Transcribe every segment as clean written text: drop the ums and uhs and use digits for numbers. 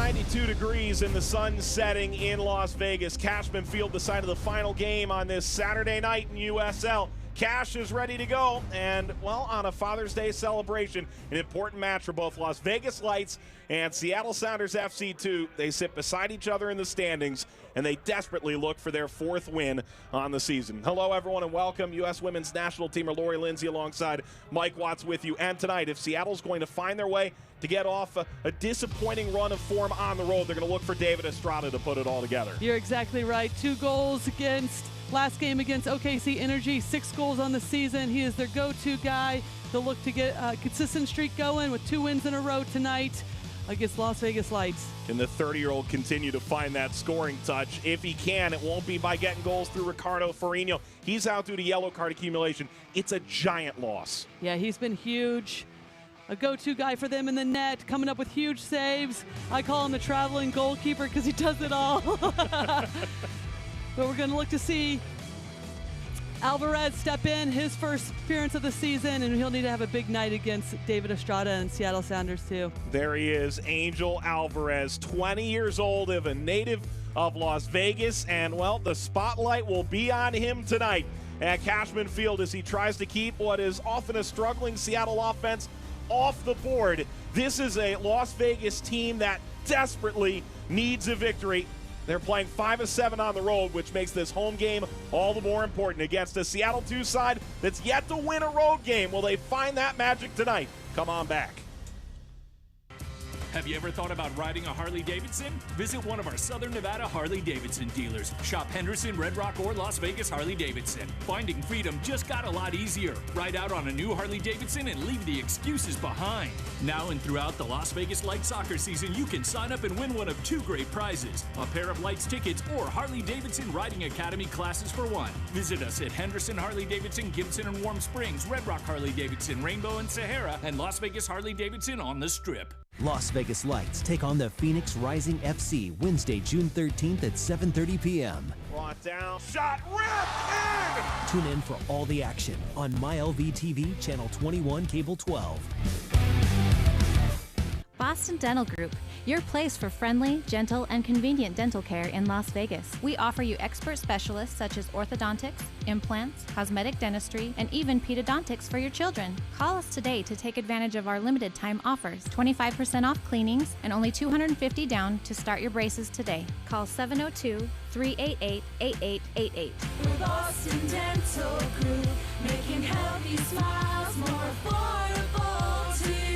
92 degrees and the sun setting in Las Vegas. Cashman Field, the site of the final game on this Saturday night in USL. Cash is ready to go, and, well, on a Father's Day celebration, an important match for both Las Vegas Lights and Seattle Sounders FC2. They sit beside each other in the standings, and they desperately look for their fourth win on the season. Hello, everyone, and welcome. U.S. Women's National Teamer Lori Lindsay alongside Mike Watts with you. And tonight, if Seattle's going to find their way to get off a disappointing run of form on the road, they're going to look for David Estrada to put it all together. You're exactly right. 2 goals against last game against OKC Energy, 6 goals on the season. He is their go-to guy. They'll look to get a consistent streak going with 2 wins in a row tonight against Las Vegas Lights. Can the 30-year-old continue to find that scoring touch? If he can, it won't be by getting goals through Ricardo Farino. He's out due to yellow card accumulation. It's a giant loss. Yeah, he's been huge. A go-to guy for them in the net, coming up with huge saves. I call him the traveling goalkeeper because he does it all. But we're going to look to see Alvarez step in, his first appearance of the season, and he'll need to have a big night against David Estrada and Seattle Sounders too. There he is, Angel Alvarez, 20 years old, a native of Las Vegas, and, well, the spotlight will be on him tonight at Cashman Field as he tries to keep what is often a struggling Seattle offense off the board. This is a Las Vegas team that desperately needs a victory. They're playing 5 of 7 on the road, which makes this home game all the more important against a Seattle 2 side that's yet to win a road game. Will they find that magic tonight? Come on back. Have you ever thought about riding a Harley-Davidson? Visit one of our Southern Nevada Harley-Davidson dealers. Shop Henderson, Red Rock, or Las Vegas Harley-Davidson. Finding freedom just got a lot easier. Ride out on a new Harley-Davidson and leave the excuses behind. Now and throughout the Las Vegas Lights soccer season, you can sign up and win one of 2 great prizes: a pair of Lights tickets or Harley-Davidson Riding Academy classes for 1. Visit us at Henderson Harley-Davidson, Gibson and Warm Springs, Red Rock Harley-Davidson, Rainbow and Sahara, and Las Vegas Harley-Davidson on the Strip. Las Vegas Lights take on the Phoenix Rising FC Wednesday, June 13th at 7:30 p.m. Brought down, shot, ripped in! Tune in for all the action on MyLV TV, Channel 21, Cable 12. Boston Dental Group, your place for friendly, gentle, and convenient dental care in Las Vegas. We offer you expert specialists such as orthodontics, implants, cosmetic dentistry, and even pedodontics for your children. Call us today to take advantage of our limited time offers. 25% off cleanings and only $250 down to start your braces today. Call 702-388-8888. We're Boston Dental Group, making healthy smiles more affordable to you.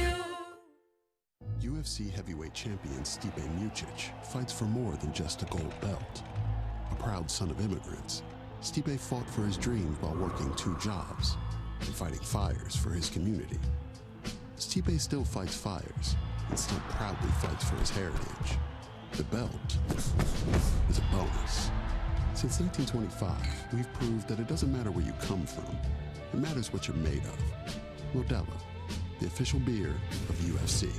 UFC heavyweight champion Stipe Miocic fights for more than just a gold belt. A proud son of immigrants, Stipe fought for his dreams while working 2 jobs and fighting fires for his community. Stipe still fights fires and still proudly fights for his heritage. The belt is a bonus. Since 1925, we've proved that it doesn't matter where you come from. It matters what you're made of. Modelo, the official beer of UFC.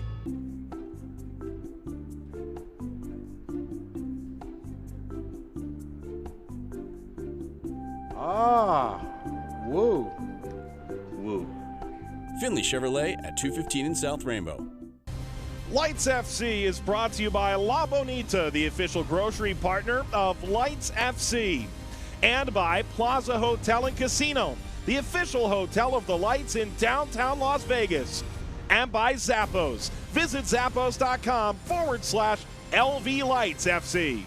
Woo. Finley Chevrolet at 215 in South Rainbow. Lights FC is brought to you by La Bonita, the official grocery partner of Lights FC, and by Plaza Hotel and Casino, the official hotel of the Lights in downtown Las Vegas, and by Zappos. Visit zappos.com/LV Lights FC.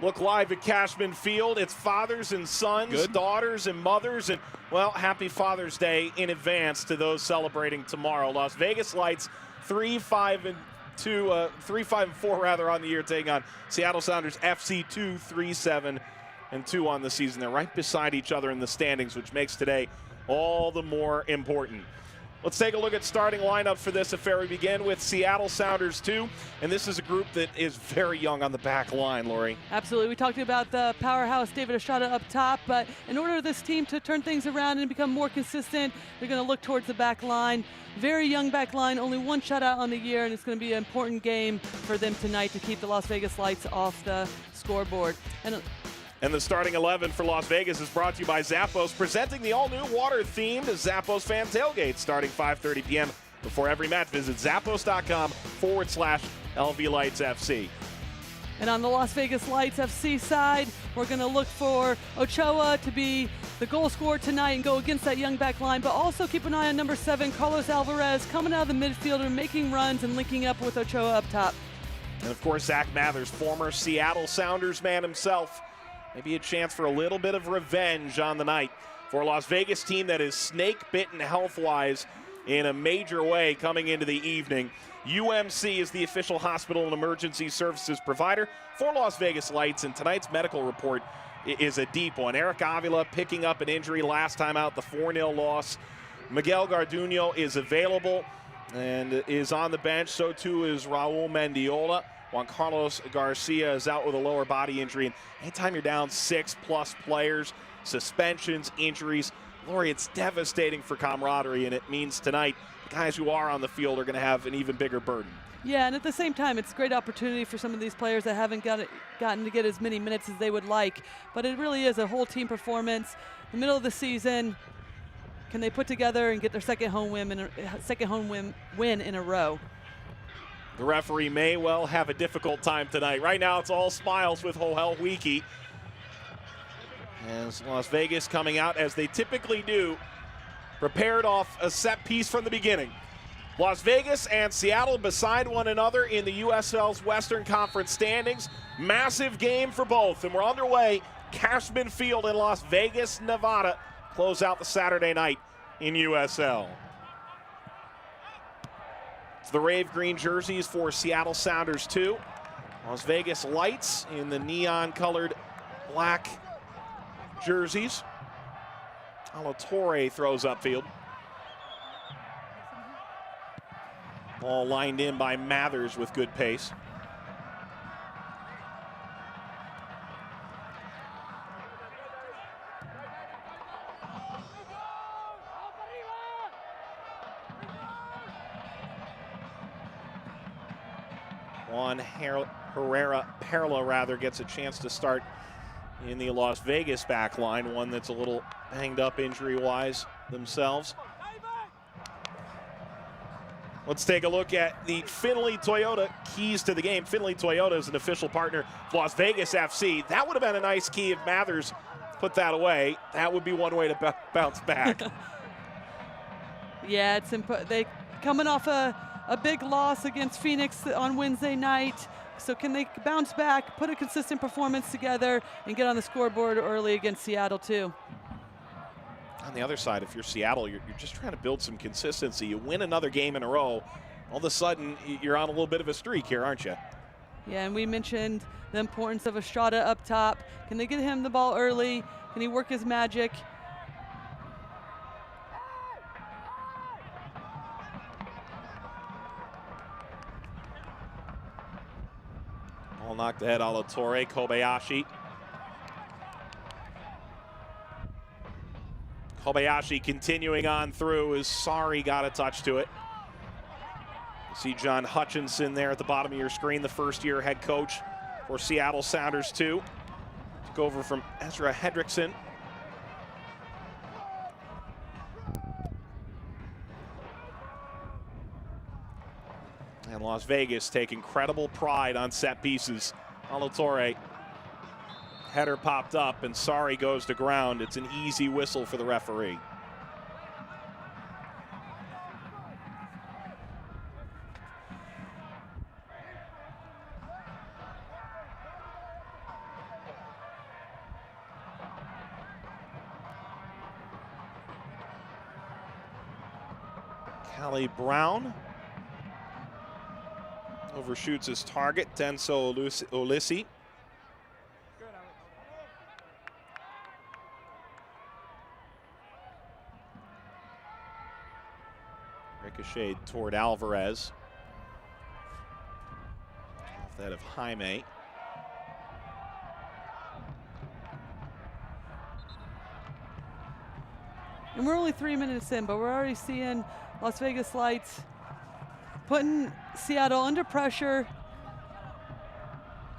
Look live at Cashman Field. It's fathers and sons, daughters and mothers, and, well, happy Father's Day in advance to those celebrating tomorrow. Las Vegas Lights 3-5-4 on the year, taking on Seattle Sounders FC2 3-7-2 on the season. They're right beside each other in the standings, which makes today all the more important. Let's take a look at starting lineup for this affair. We begin with Seattle Sounders 2, and this is a group that is very young on the back line, Lori. Absolutely. We talked about the powerhouse David Estrada up top, but in order for this team to turn things around and become more consistent, they're going to look towards the back line. Very young back line, only 1 shutout on the year, and it's going to be an important game for them tonight to keep the Las Vegas Lights off the scoreboard. And the starting 11 for Las Vegas is brought to you by Zappos, presenting the all-new water-themed Zappos Fan Tailgate starting 5:30 p.m. Before every match, visit zappos.com/LV Lights FC. And on the Las Vegas Lights FC side, we're going to look for Ochoa to be the goal scorer tonight and go against that young back line, but also keep an eye on number 7, Carlos Alvarez, coming out of the midfield and making runs and linking up with Ochoa up top. And of course, Zach Mathers, former Seattle Sounders man himself. Maybe a chance for a little bit of revenge on the night for a Las Vegas team that is snake-bitten health-wise in a major way coming into the evening. UMC is the official hospital and emergency services provider for Las Vegas Lights, and tonight's medical report is a deep one. Eric Avila picking up an injury last time out, the 4-0 loss. Miguel Garduño is available and is on the bench. So too is Raul Mendiola. Juan Carlos Garcia is out with a lower body injury. And anytime you're down 6+ players, suspensions, injuries, Lori, it's devastating for camaraderie, and it means tonight the guys who are on the field are going to have an even bigger burden. Yeah, and at the same time, it's a great opportunity for some of these players that haven't gotten to get as many minutes as they would like. But it really is a whole team performance. In the middle of the season, can they put together and get their second home win in a row? The referee may well have a difficult time tonight. Right now, it's all smiles with Joel Wiki. As Las Vegas coming out, as they typically do, prepared off a set piece from the beginning. Las Vegas and Seattle beside one another in the USL's Western Conference standings. Massive game for both, and we're underway. Cashman Field in Las Vegas, Nevada, close out the Saturday night in USL. It's the Rave Green jerseys for Seattle Sounders 2. Las Vegas Lights in the neon-colored black jerseys. Alatorre throws upfield. Ball lined in by Mathers with good pace. Juan Herrera Perla gets a chance to start in the Las Vegas back line, one that's a little banged up injury-wise themselves. Let's take a look at the Finley Toyota keys to the game. Finley Toyota is an official partner of Las Vegas FC. That would have been a nice key if Mathers put that away. That would be one way to bounce back. Yeah, they coming off a big loss against Phoenix on Wednesday night. So can they bounce back, put a consistent performance together, and get on the scoreboard early against Seattle too? On the other side, if you're Seattle, you're just trying to build some consistency. You win another game in a row, all of a sudden you're on a little bit of a streak here, aren't you? Yeah, and we mentioned the importance of Estrada up top. Can they get him the ball early? Can he work his magic? Ball knocked ahead, Alatorre, Kobayashi. Kobayashi continuing on through as Sari got a touch to it. You see John Hutchinson there at the bottom of your screen, the first-year head coach for Seattle Sounders 2. Took over from Ezra Hendrickson. And Las Vegas take incredible pride on set pieces. Alatorre. Header popped up and Sari goes to ground. It's an easy whistle for the referee. Callie Brown overshoots his target, Denso Ulissi. Ricocheted toward Alvarez. Off that of Jaime. And we're only 3 minutes in, but we're already seeing Las Vegas Lights putting Seattle under pressure,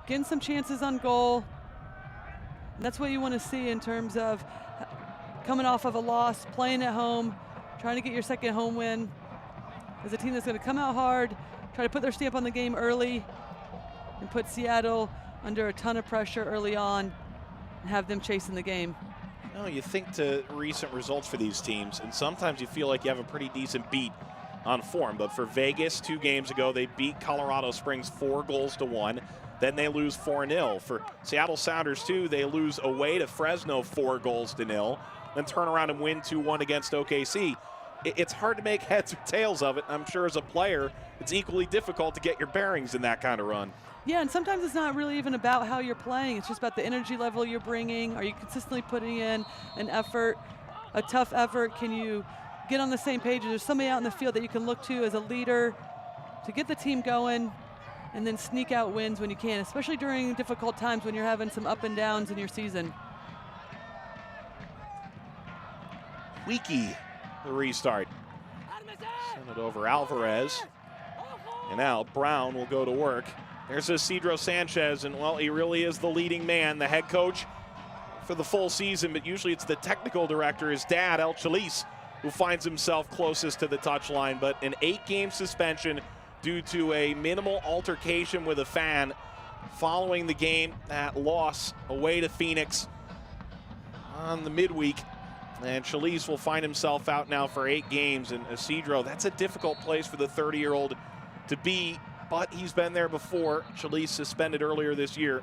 getting some chances on goal. And that's what you want to see in terms of coming off of a loss, playing at home, trying to get your second home win. as a team that's going to come out hard, try to put their stamp on the game early, and put Seattle under a ton of pressure early on and have them chasing the game. No, you think to recent results for these teams, and sometimes you feel like you have a pretty decent beat on form. But for Vegas, 2 games ago, they beat Colorado Springs 4-1. Then they lose 4-0. For Seattle Sounders, too, they lose away to Fresno 4-0, then turn around and win 2-1 against OKC. It's hard to make heads or tails of it. I'm sure as a player, it's equally difficult to get your bearings in that kind of run. Yeah, and sometimes it's not really even about how you're playing. It's just about the energy level you're bringing. Are you consistently putting in an effort, a tough effort? Can you get on the same page? There's somebody out in the field that you can look to as a leader to get the team going and then sneak out wins when you can, especially during difficult times when you're having some up and downs in your season. Leaky, the restart. Send it over Alvarez. And now Brown will go to work. There's Isidro Sanchez, and well, he really is the leading man, the head coach for the full season, but usually it's the technical director, his dad, El Chalice, who finds himself closest to the touchline. But an 8-game suspension due to a minimal altercation with a fan following the game, that loss away to Phoenix on the midweek. And Chalice will find himself out now for 8 games. And Isidro, that's a difficult place for the 30-year-old to be, but he's been there before. Chalice suspended earlier this year,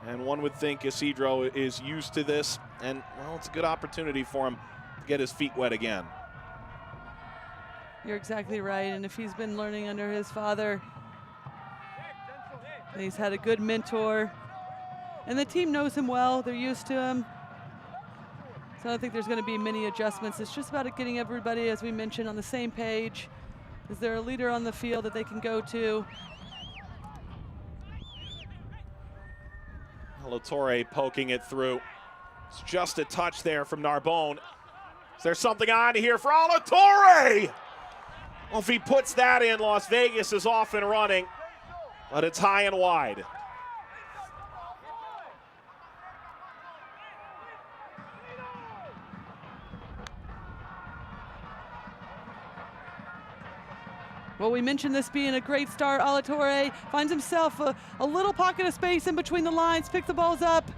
and one would think Isidro is used to this, and well, it's a good opportunity for him to get his feet wet again. You're exactly right, and if he's been learning under his father, and he's had a good mentor, and the team knows him well, they're used to him. So I don't think there's going to be many adjustments. It's just about getting everybody, as we mentioned, on the same page. Is there a leader on the field that they can go to? Latorre poking it through. It's just a touch there from Narbonne. Is there something on here for Latorre? Well, if he puts that in, Las Vegas is off and running, but it's high and wide. Well, we mentioned this being a great start. Alatorre finds himself a little pocket of space in between the lines, picks the balls up,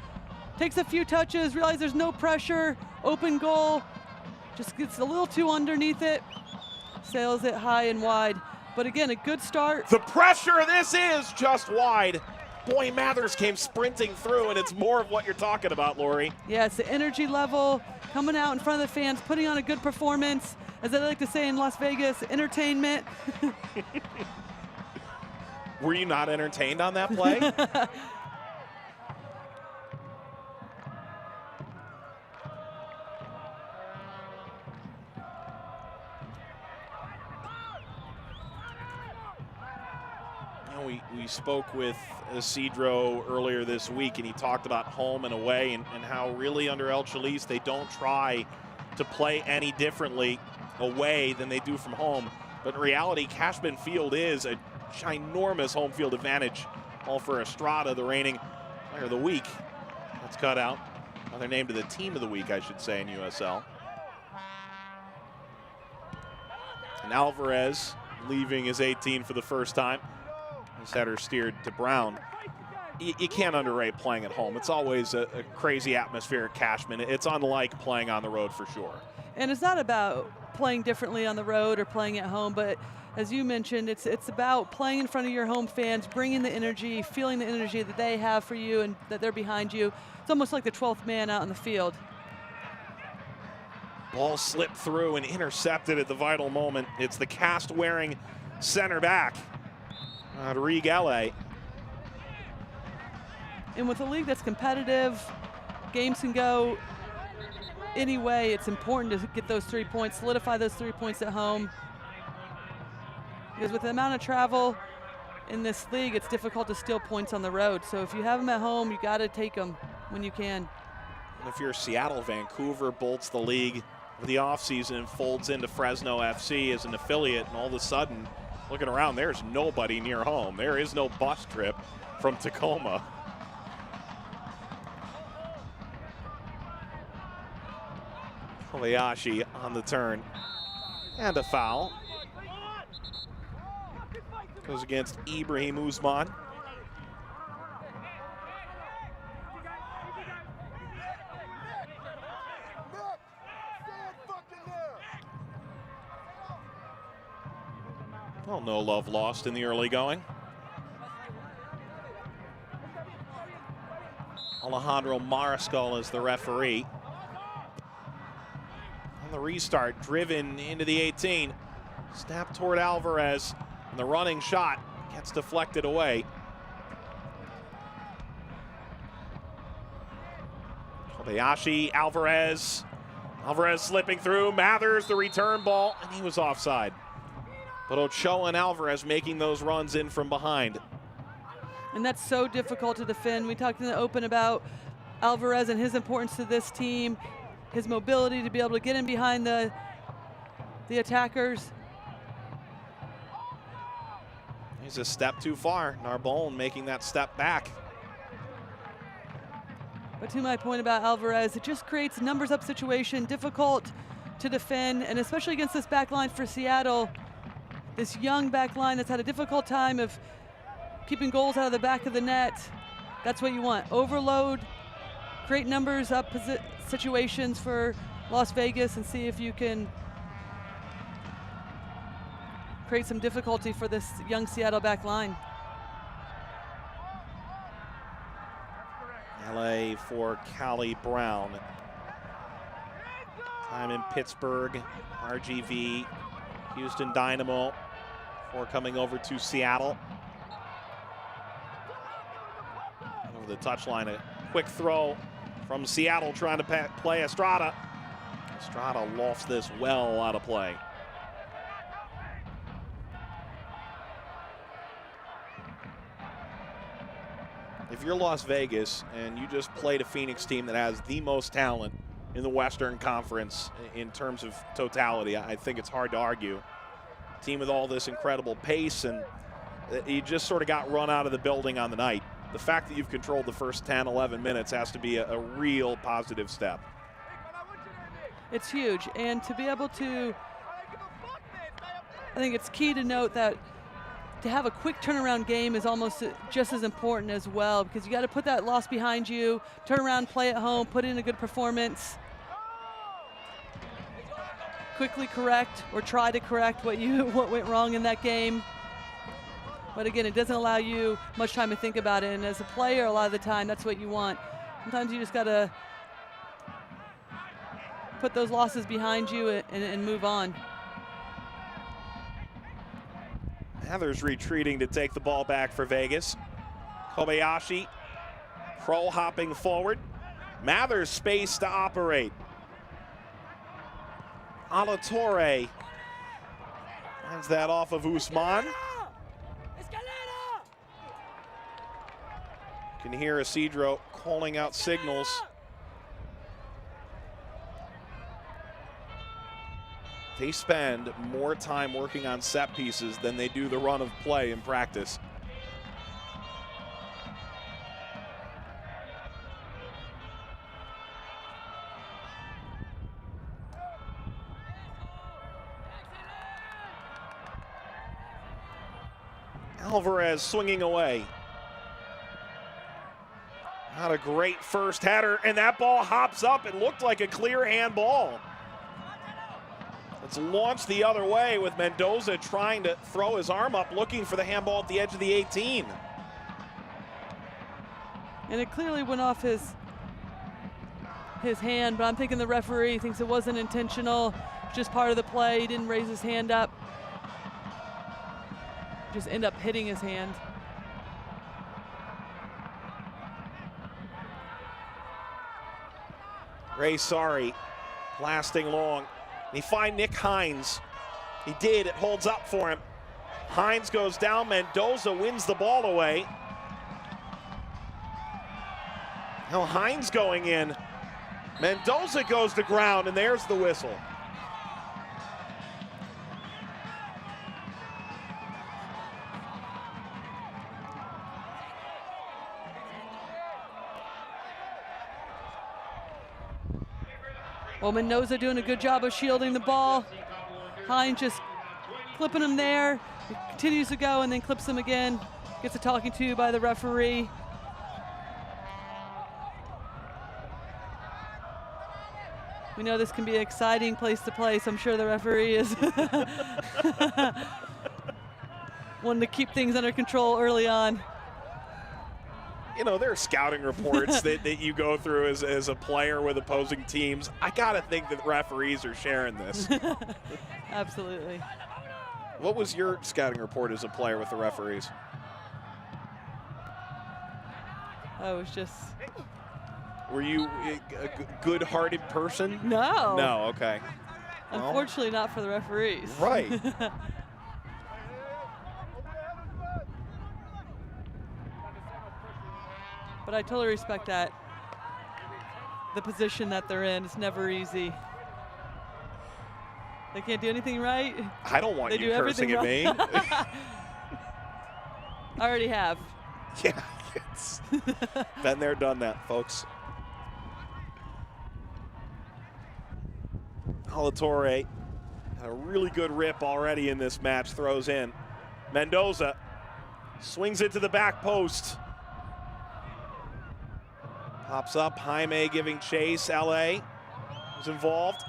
takes a few touches, realizes there's no pressure, open goal, just gets a little too underneath it, sails it high and wide. But again, a good start. The pressure, this is just wide. Boy, Mathers came sprinting through, and it's more of what you're talking about, Lori. Yeah, it's the energy level, coming out in front of the fans, putting on a good performance. As I like to say in Las Vegas, entertainment. Were you not entertained on that play? We spoke with Isidro earlier this week, and he talked about home and away and how really under El Chalice they don't try to play any differently away than they do from home. But in reality, Cashman Field is a ginormous home field advantage, all for Estrada, the reigning player of the week. That's cut out. Another name to the team of the week, I should say, in USL. And Alvarez leaving his 18 for the first time. His header steered to Brown. You can't underrate playing at home. It's always a crazy atmosphere at Cashman. It's unlike playing on the road for sure. And it's not about playing differently on the road or playing at home, but as you mentioned, it's about playing in front of your home fans, bringing the energy, feeling the energy that they have for you and that they're behind you. It's almost like the 12th man out in the field. Ball slipped through and intercepted at the vital moment. It's the cast-wearing center back, Rodriguez. And with a league that's competitive, games can go any way. It's important to get those 3 points, solidify those 3 points at home. Because with the amount of travel in this league, it's difficult to steal points on the road. So if you have them at home, you got to take them when you can. And if you're Seattle, Vancouver bolts the league for the offseason and folds into Fresno FC as an affiliate, and all of a sudden, looking around, there's nobody near home. There is no bus trip from Tacoma. Kobayashi on the turn. And a foul. Goes against Ibrahim Usman. Well, no love lost in the early going. Alejandro Mariscal is the referee. On the restart, driven into the 18. Snap toward Alvarez, and the running shot gets deflected away. Kobayashi, Alvarez. Alvarez slipping through, Mathers, the return ball, and he was offside. But Ochoa and Alvarez making those runs in from behind. And that's so difficult to defend. We talked in the open about Alvarez and his importance to this team, his mobility to be able to get in behind the attackers. He's a step too far. Narbonne making that step back. But to my point about Alvarez, it just creates numbers up situation, difficult to defend, and especially against this back line for Seattle, this young back line that's had a difficult time of keeping goals out of the back of the net. That's what you want. Overload, create numbers up situations for Las Vegas, and see if you can create some difficulty for this young Seattle back line. LA for Callie Brown. Time in Pittsburgh, RGV, Houston Dynamo, before coming over to Seattle. Over the touchline, a quick throw from Seattle trying to play Estrada. Estrada lofts this well out of play. If you're Las Vegas and you just played a Phoenix team that has the most talent in the Western Conference in terms of totality, I think it's hard to argue. Team with all this incredible pace, and you just sort of got run out of the building on the night. The fact that you've controlled the first 10, 11 minutes has to be a real positive step. It's huge, and to be able to, I think it's key to note that to have a quick turnaround game is almost just as important as well, because you got to put that loss behind you, turn around, play at home, put in a good performance, quickly correct or try to correct what went wrong in that game. But again, it doesn't allow you much time to think about it, and as a player, a lot of the time, that's what you want. Sometimes you just got to put those losses behind you and move on. Mathers retreating to take the ball back for Vegas. Kobayashi pro hopping forward. Mathers space to operate. Alatorre hands that off of Usman. You can hear Isidro calling out signals. They spend more time working on set pieces than they do the run of play in practice. Alvarez swinging away. Not a great first header, and that ball hops up. It looked like a clear handball. It's launched the other way with Mendoza trying to throw his arm up, looking for the handball at the edge of the 18. And it clearly went off his hand, but I'm thinking the referee thinks it wasn't intentional, just part of the play. He didn't raise his hand up. Just end up hitting his hand. Ray Sorry blasting long. He find Nick Hines. He did, it holds up for him. Hines goes down, Mendoza wins the ball away. Now Hines going in. Mendoza goes to ground, and there's the whistle. Well, Mendoza doing a good job of shielding the ball. Hines just clipping him there. He continues to go and then clips him again. Gets a talking to by the referee. We know this can be an exciting place to play, so I'm sure the referee is wanting to keep things under control early on. You know, there are scouting reports that you go through as a player with opposing teams. I got to think that referees are sharing this. Absolutely. What was your scouting report as a player with the referees? I was just... Were you a good-hearted person? No. No, okay. Unfortunately, not for the referees. Right. But I totally respect that. The position that they're in is never easy. They can't do anything right. I don't want you cursing at me. I already have. Yeah, it's been there, done that, folks. Alatorre had a really good rip already in this match, throws in. Mendoza swings it to the back post. Pops up, Jaime giving chase, LA is involved.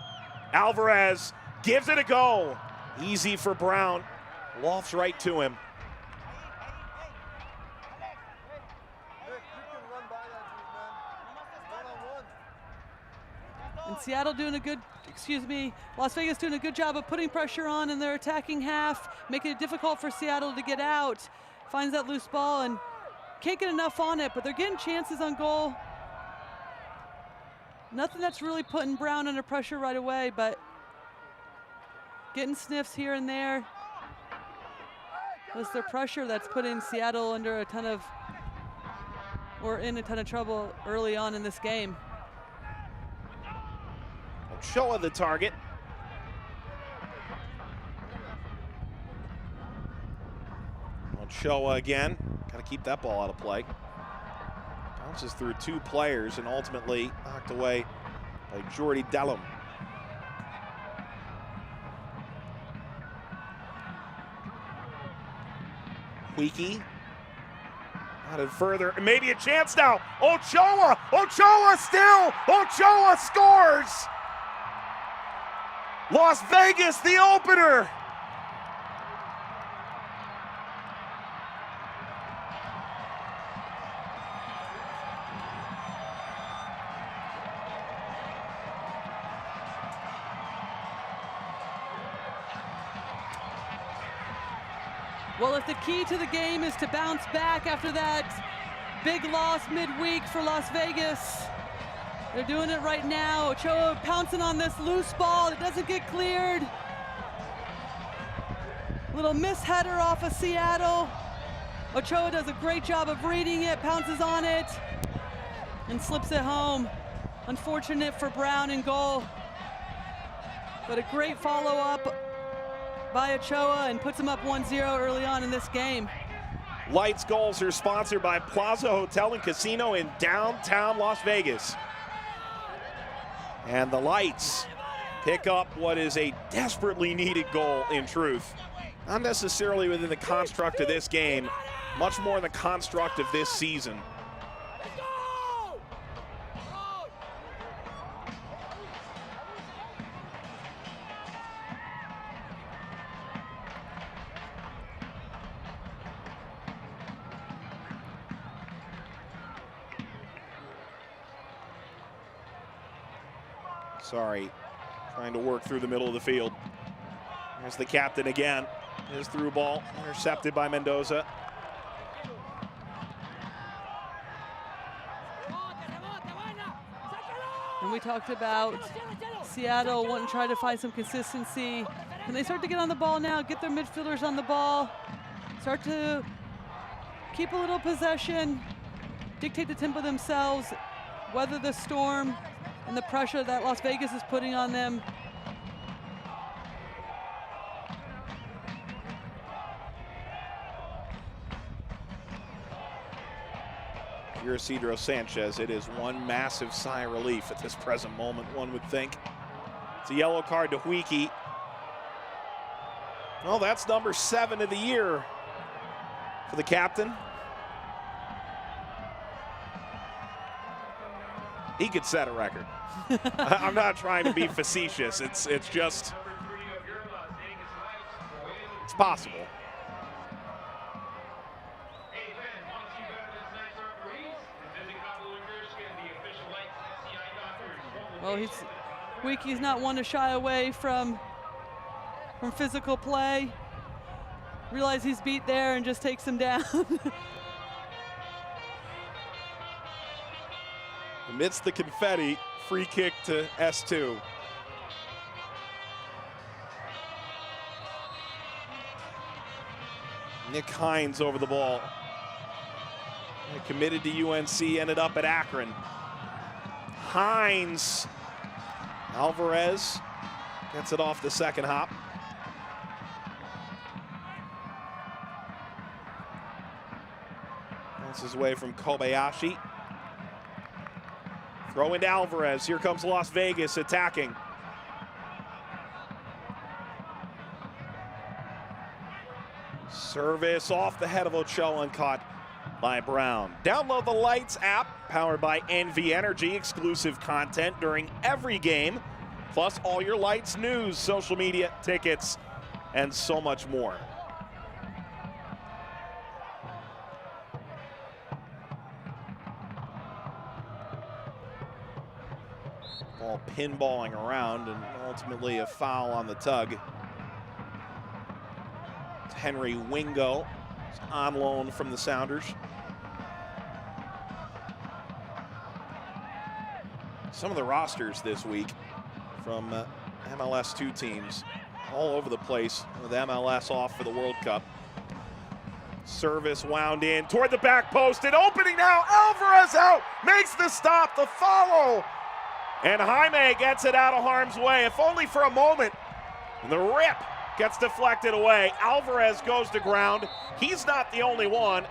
Alvarez gives it a go. Easy for Brown, lofts right to him. And Seattle doing a good, Las Vegas doing a good job of putting pressure on in their attacking half, making it difficult for Seattle to get out. Finds that loose ball and can't get enough on it, but they're getting chances on goal. Nothing that's really putting Brown under pressure right away, but getting sniffs here and there. It's their pressure that's putting Seattle under a ton of, or in a ton of trouble early on in this game. Ochoa the target. Ochoa again. Got to keep that ball out of play. Bounces through two players and ultimately knocked away by Jordi Dellum. Huiki. Out further. Maybe a chance now. Ochoa! Ochoa still! Ochoa scores! Las Vegas, the opener! Well, if the key to the game is to bounce back after that big loss midweek for Las Vegas, they're doing it right now. Ochoa pouncing on this loose ball. It doesn't get cleared. Little misheader off of Seattle. Ochoa does a great job of reading it, pounces on it, and slips it home. Unfortunate for Brown in goal. But a great follow-up by Ochoa and puts him up 1-0 early on in this game. Lights Goals are sponsored by Plaza Hotel and Casino in downtown Las Vegas. And the Lights pick up what is a desperately needed goal in truth. Not necessarily within the construct of this game, much more in the construct of this season. Sorry, trying to work through the middle of the field. There's the captain again. His through ball intercepted by Mendoza. And we talked about Seattle wanting to try to find some consistency. Can they start to get on the ball now, get their midfielders on the ball, start to keep a little possession, dictate the tempo themselves, weather the storm and the pressure that Las Vegas is putting on them. Isidro Sanchez, it is one massive sigh of relief at this present moment, one would think. It's a yellow card to Huiki. Well, that's number 7 of the year for the captain. He could set a record. I'm not trying to be facetious. It's just, it's possible. Well, Weeke's not one to shy away from physical play. Realize he's beat there and just takes him down. Amidst the confetti, free kick to S2. Nick Hines over the ball. Committed to UNC, ended up at Akron. Hines. Alvarez gets it off the second hop. Bounces away from Kobayashi. Throw into Alvarez. Here comes Las Vegas attacking. Service off the head of Ochoa and caught by Brown. Download the Lights app, powered by NV Energy. Exclusive content during every game, plus all your Lights news, social media, tickets, and so much more. Ball pinballing around and ultimately a foul on the tug. It's Henry Wingo on loan from the Sounders. Some of the rosters this week from MLS 2 teams all over the place with MLS off for the World Cup. Service wound in toward the back post and opening now. Alvarez out, makes the stop, the follow. And Jaime gets it out of harm's way, if only for a moment. And the rip gets deflected away. Alvarez goes to ground. He's not the only one.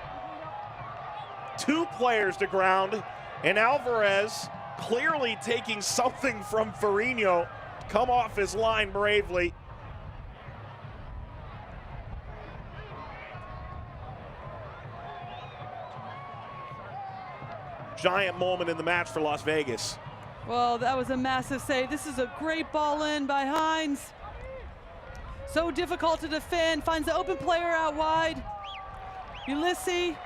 2 players to ground, and Alvarez clearly taking something from Ferrigno. Come off his line bravely. Giant moment in the match for Las Vegas. Well, that was a massive save. This is a great ball in by Hines. So difficult to defend. Finds the open player out wide. Ulysses.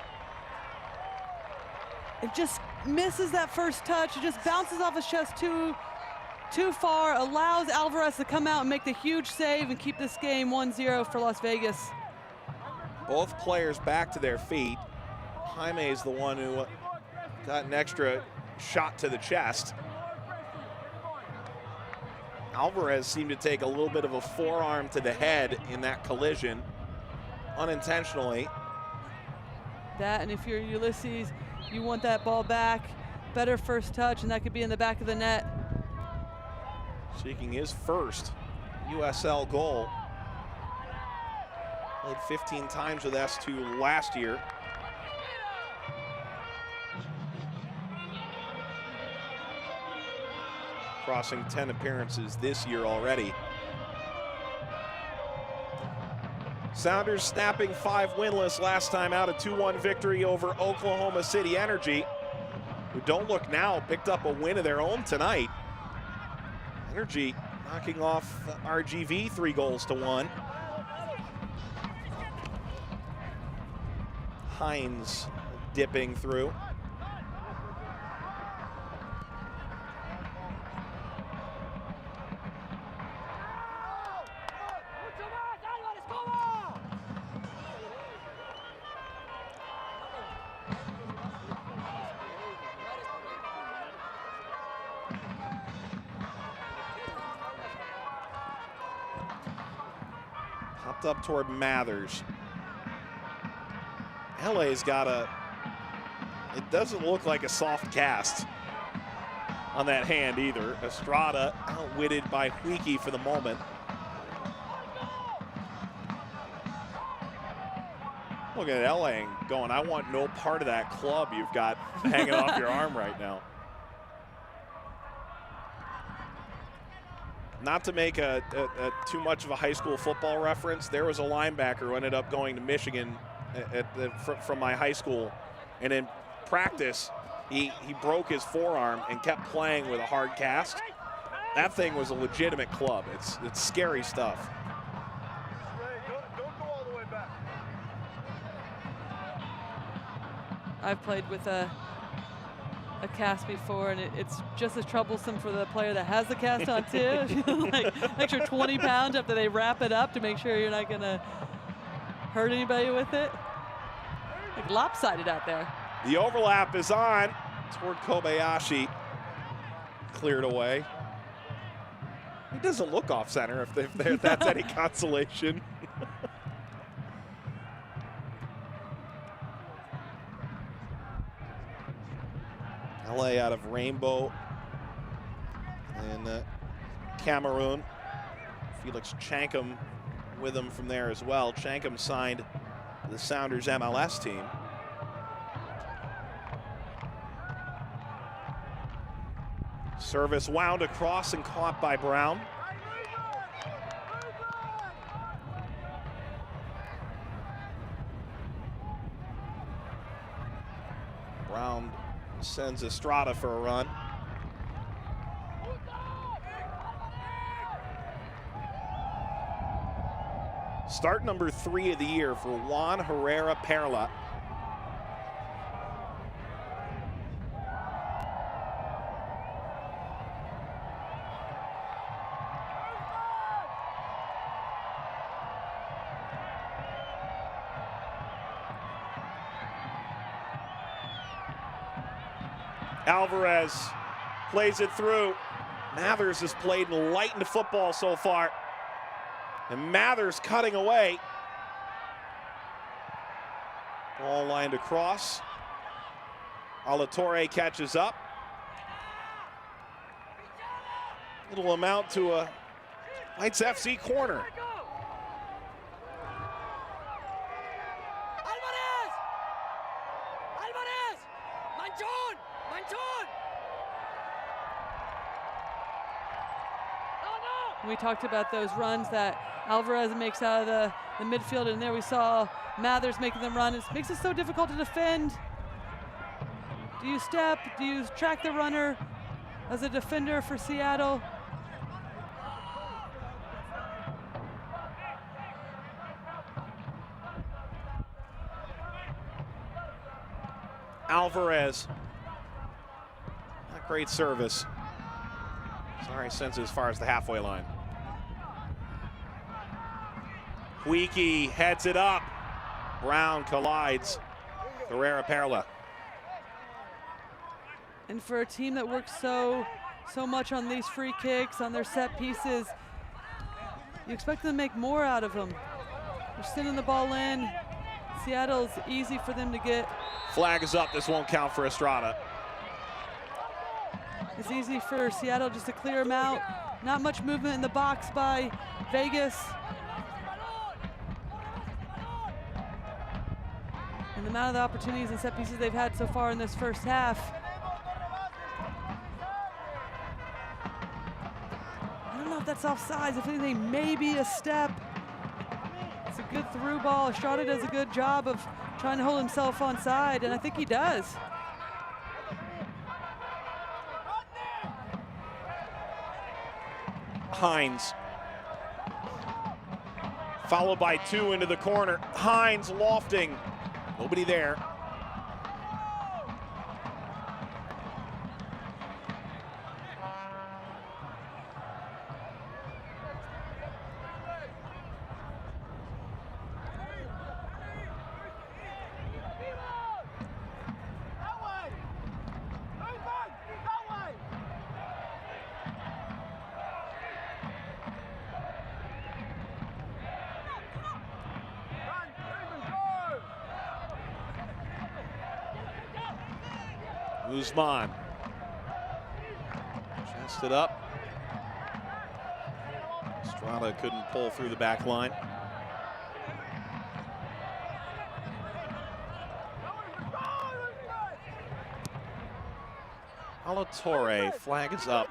It just misses that first touch. It just bounces off his chest too far. Allows Alvarez to come out and make the huge save and keep this game 1-0 for Las Vegas. Both players back to their feet. Jaime is the one who got an extra shot to the chest. Alvarez seemed to take a little bit of a forearm to the head in that collision, unintentionally. That, and if you're Ulysses, you want that ball back. Better first touch, and that could be in the back of the net. Seeking his first USL goal. Played 15 times with S2 last year. Crossing 10 appearances this year already. Sounders snapping 5 winless last time out, a 2-1 victory over Oklahoma City Energy, who don't look now, picked up a win of their own tonight. Energy knocking off RGV 3-1. Hines dipping through. Popped up toward Mathers. LA's got it doesn't look like a soft cast on that hand either. Estrada outwitted by Huiki for the moment. Looking at LA and going, I want no part of that club you've got hanging off your arm right now. Not to make too much of a high school football reference, there was a linebacker who ended up going to Michigan from my high school, and in practice, he broke his forearm and kept playing with a hard cast. That thing was a legitimate club. It's scary stuff. I've played with a cast before, and it's just as troublesome for the player that has the cast on too. Like extra 20 pounds after they wrap it up to make sure you're not gonna hurt anybody with it. Like lopsided out there. The overlap is on toward Kobayashi. Cleared away. He doesn't look off center if that's any consolation. LA out of Rainbow in Cameroon. Felix Chankum with him from there as well. Chankum signed the Sounders MLS team. Service wound across and caught by Brown. Brown sends Estrada for a run. Start number 3 of the year for Juan Herrera Perla. Alvarez plays it through. Mathers has played enlightened football so far. And Mathers cutting away. Ball lined across. Alatorre catches up. It'll amount to a Knights FC corner. We talked about those runs that Alvarez makes out of the midfield, and there we saw Mathers making them run. It makes it so difficult to defend. Do you step? Do you track the runner as a defender for Seattle? Alvarez. Not great service. Sorry, sends it as far as the halfway line. Huiki heads it up. Brown collides. Herrera Perla. And for a team that works so much on these free kicks, on their set pieces, you expect them to make more out of them. They're sending the ball in. Seattle's easy for them to get. Flag is up. This won't count for Estrada. It's easy for Seattle just to clear them out. Not much movement in the box by Vegas. And the amount of the opportunities and set pieces they've had so far in this first half. I don't know if that's offsides. If anything, maybe a step. It's a good through ball. Estrada does a good job of trying to hold himself onside, and I think he does. Hines. Followed by 2 into the corner. Hines lofting. Nobody there. Guzman. Chased it up. Estrada couldn't pull through the back line. Alatorre, flag is up.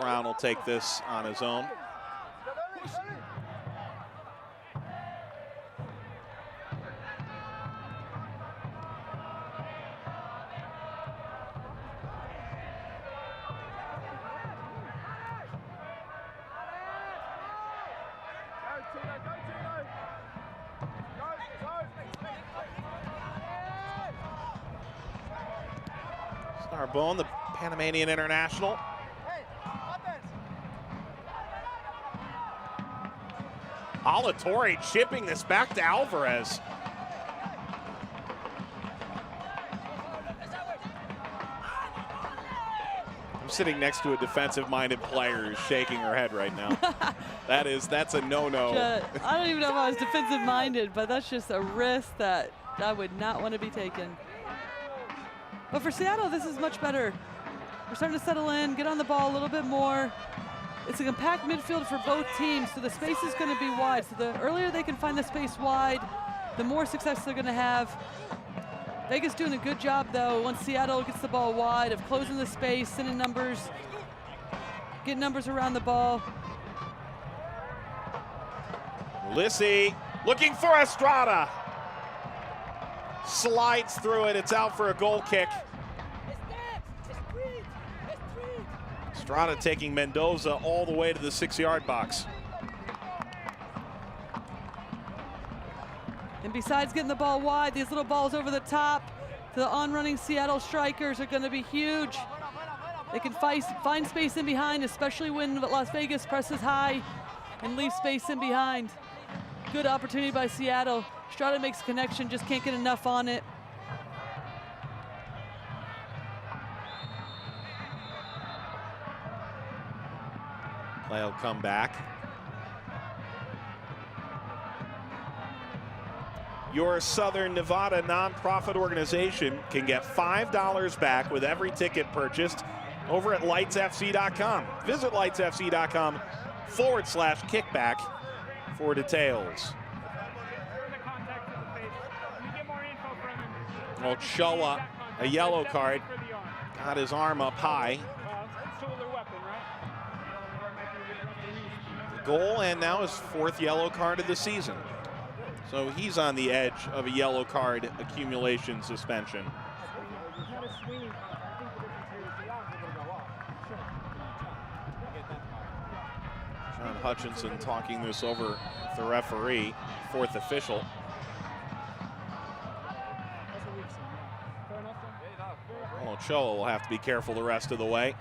Brown will take this on his own. Starbone, the Panamanian international. Alatorre chipping this back to Alvarez. I'm sitting next to a defensive-minded player who's shaking her head right now. That's a no-no. I don't even know if I was defensive-minded, but that's just a risk that I would not want to be taken. But for Seattle, this is much better. We're starting to settle in, get on the ball a little bit more. It's a compact midfield for both teams, so the space is going to be wide. So the earlier they can find the space wide, the more success they're going to have. Vegas doing a good job, though, once Seattle gets the ball wide, of closing the space, sending numbers, getting numbers around the ball. Lissi looking for Estrada. Slides through it. It's out for a goal kick. Estrada taking Mendoza all the way to the 6-yard box. And besides getting the ball wide, these little balls over the top to the on-running Seattle strikers are going to be huge. They can find space in behind, especially when Las Vegas presses high and leaves space in behind. Good opportunity by Seattle. Estrada makes a connection, just can't get enough on it. Play will come back. Your Southern Nevada nonprofit organization can get $5 back with every ticket purchased over at lightsfc.com. Visit lightsfc.com/kickback for details. Ochoa, a yellow card, got his arm up high. Goal, and now his 4th yellow card of the season. So he's on the edge of a yellow card accumulation suspension. John Hutchinson talking this over with the referee, 4th official. Ochoa will have to be careful the rest of the way.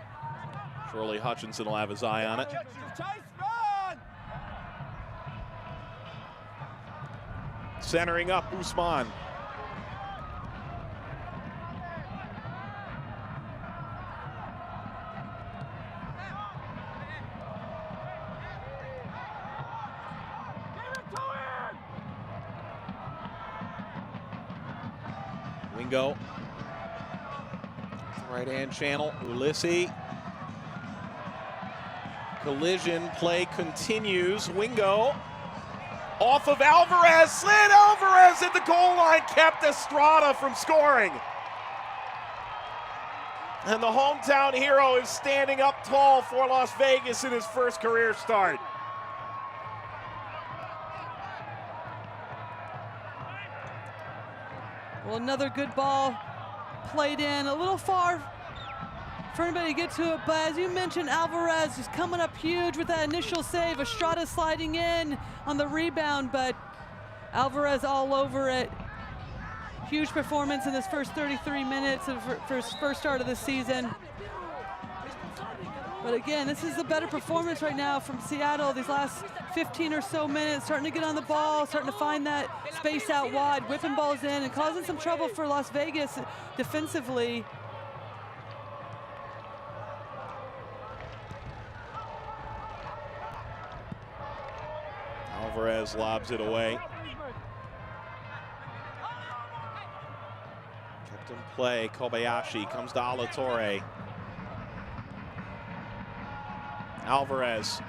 Surely Hutchinson will have his eye on it. Centering up, Usman. Wingo. Right-hand channel, Ulissi. Collision play continues. Wingo. Off of Alvarez, slid Alvarez at the goal line, kept Estrada from scoring. And the hometown hero is standing up tall for Las Vegas in his first career start. Well, another good ball played in, a little far for anybody to get to it, but as you mentioned, Alvarez is coming up huge with that initial save. Estrada sliding in on the rebound, but Alvarez all over it. Huge performance in this first 33 minutes of his first start of the season. But again, this is the better performance right now from Seattle these last 15 or so minutes, starting to get on the ball, starting to find that space out wide, whipping balls in and causing some trouble for Las Vegas defensively. Alvarez lobs it away. Kept in play, Kobayashi comes to Alatorre. Alvarez.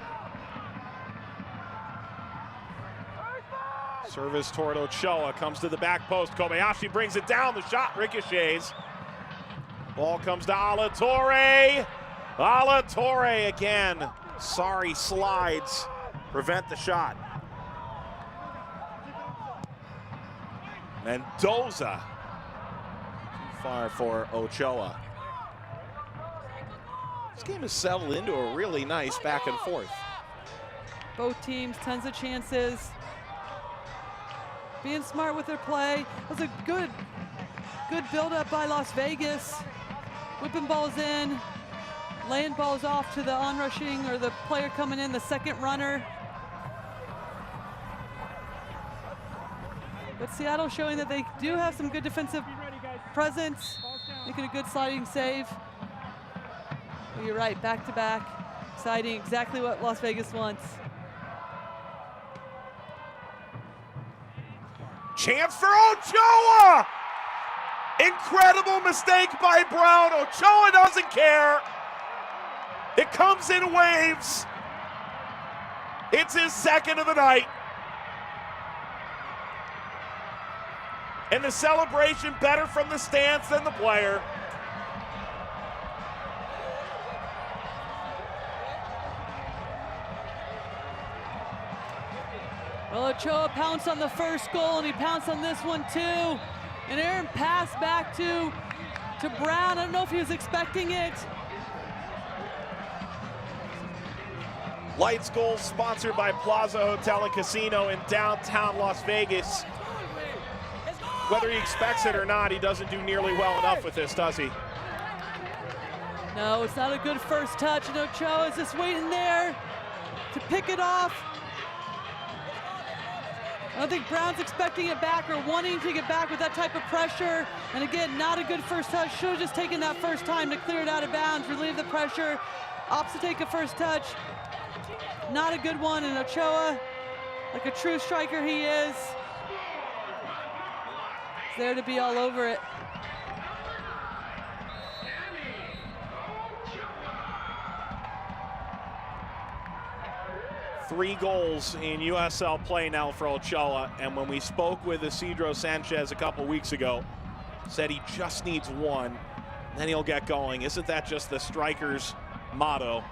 Service toward Ochoa, comes to the back post. Kobayashi brings it down, the shot ricochets. Ball comes to Alatorre. Ala Torre again. Sorry, slides prevent the shot. Mendoza. Too far for Ochoa. This game has settled into a really nice back and forth. Both teams, tons of chances. Being smart with their play. It was a good build-up by Las Vegas. Whipping balls in, laying balls off to the onrushing or the player coming in, the second runner. But Seattle showing that they do have some good defensive presence, making a good sliding save. Well, you're right, back-to-back, exciting, exactly what Las Vegas wants. Chance for Ochoa! Incredible mistake by Brown. Ochoa doesn't care. It comes in waves. It's his second of the night. And the celebration better from the stance than the player. Well, Ochoa pounced on the first goal, and he pounced on this one too. An errant pass back to Brown. I don't know if he was expecting it. Lights Goals sponsored by Plaza Hotel and Casino in downtown Las Vegas. Whether he expects it or not, he doesn't do nearly well enough with this, does he? No, it's not a good first touch, and Ochoa is just waiting there to pick it off. I don't think Brown's expecting it back or wanting to get back with that type of pressure. And again, not a good first touch. Should have just taken that first time to clear it out of bounds, relieve the pressure. Opts to take a first touch. Not a good one, and Ochoa, like a true striker he is there to be all over it. Three goals in USL play now for Ochoa, and when we spoke with Isidro Sanchez a couple weeks ago, said he just needs one, then he'll get going. Isn't that just the striker's motto?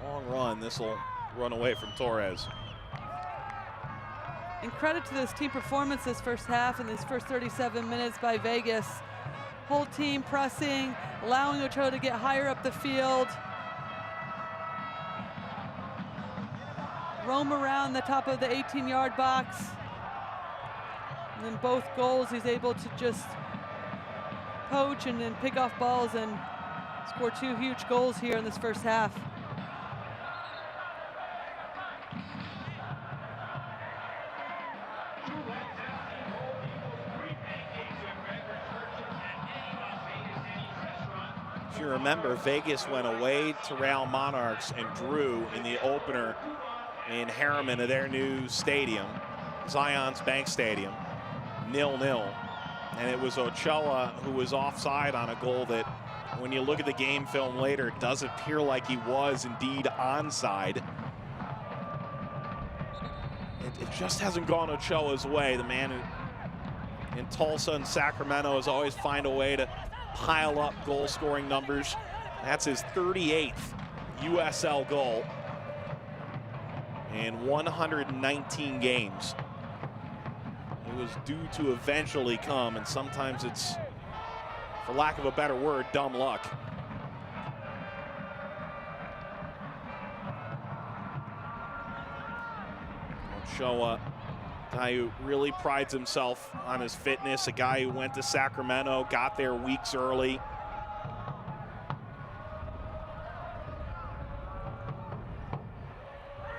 Long run, this will run away from Torres. And credit to this team performance this first half and these first 37 minutes by Vegas. Whole team pressing, allowing Ochoa to get higher up the field. Roam around the top of the 18-yard box. And then both goals, he's able to just poach and then pick off balls and score two huge goals here in this first half. If you remember, Vegas went away to Real Monarchs and drew in the opener in Harriman of their new stadium, Zions Bank Stadium, 0-0. And it was Ochoa who was offside on a goal that, when you look at the game film later, it does appear like he was indeed onside. It just hasn't gone Ochoa's way. The man in Tulsa and Sacramento has always find a way to pile up goal-scoring numbers. That's his 38th USL goal in 119 games. It was due to eventually come, and sometimes it's, for lack of a better word, dumb luck. Ochoa, a guy who really prides himself on his fitness, a guy who went to Sacramento, got there weeks early.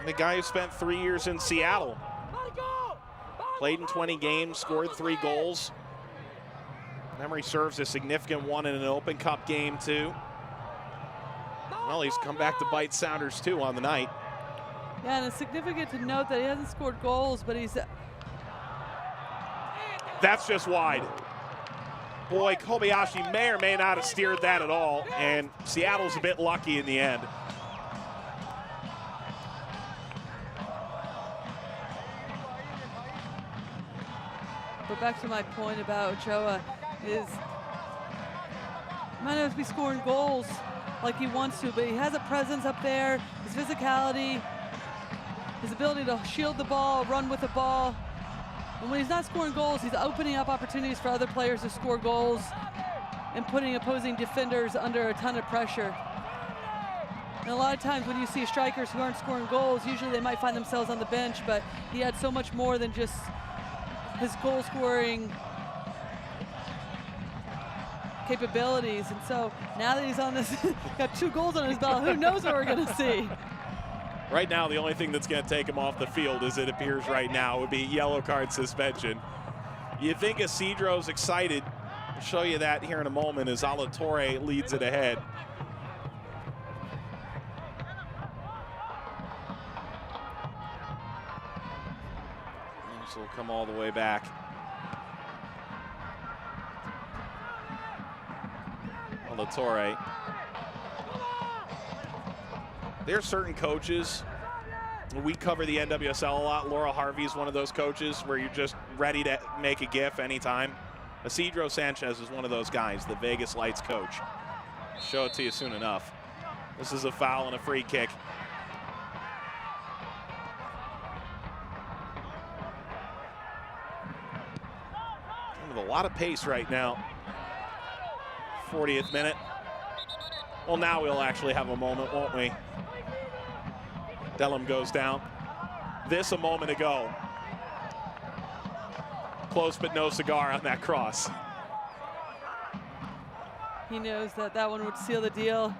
And a guy who spent 3 years in Seattle. Played in 20 games, scored 3 goals. Memory serves, a significant one in an Open Cup game too. Well, he's come back to bite Sounders too on the night. Yeah, and it's significant to note that he hasn't scored goals, but he's... That's just wide. Boy, Kobayashi may or may not have steered that at all, and Seattle's a bit lucky in the end. But back to my point about Ochoa is he might not be scoring goals like he wants to, but he has a presence up there, his physicality, his ability to shield the ball, run with the ball. And when he's not scoring goals, he's opening up opportunities for other players to score goals and putting opposing defenders under a ton of pressure. And a lot of times when you see strikers who aren't scoring goals, usually they might find themselves on the bench, but he had so much more than just his goal scoring capabilities. And so now that he's on this, got 2 goals on his belt, who knows what we're gonna see. Right now, the only thing that's going to take him off the field, as it appears right now, would be yellow card suspension. You think Isidro's excited. I'll show you that here in a moment as Alatorre leads it ahead. This will come all the way back. Alatorre. There are certain coaches, we cover the NWSL a lot. Laura Harvey is one of those coaches where you're just ready to make a GIF anytime. Isidro Sanchez is one of those guys, the Vegas Lights coach. Show it to you soon enough. This is a foul and a free kick. With a lot of pace right now. 40th minute. Well, now we'll actually have a moment, won't we? Dellum goes down. This a moment ago. Close but no cigar on that cross. He knows that that one would seal the deal.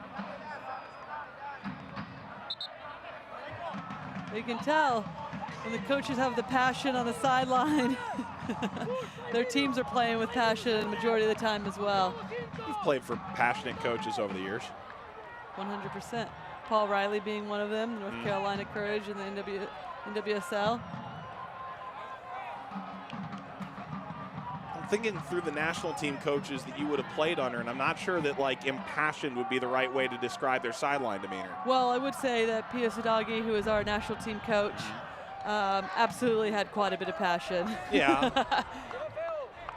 You can tell when the coaches have the passion on the sideline, their teams are playing with passion the majority of the time as well. You've played for passionate coaches over the years. 100%. Paul Riley being one of them, North Carolina Courage in the NWSL. I'm thinking through the national team coaches that you would have played under, and I'm not sure that like impassioned would be the right way to describe their sideline demeanor. Well, I would say that Pia Sadagi, who is our national team coach, absolutely had quite a bit of passion. Yeah.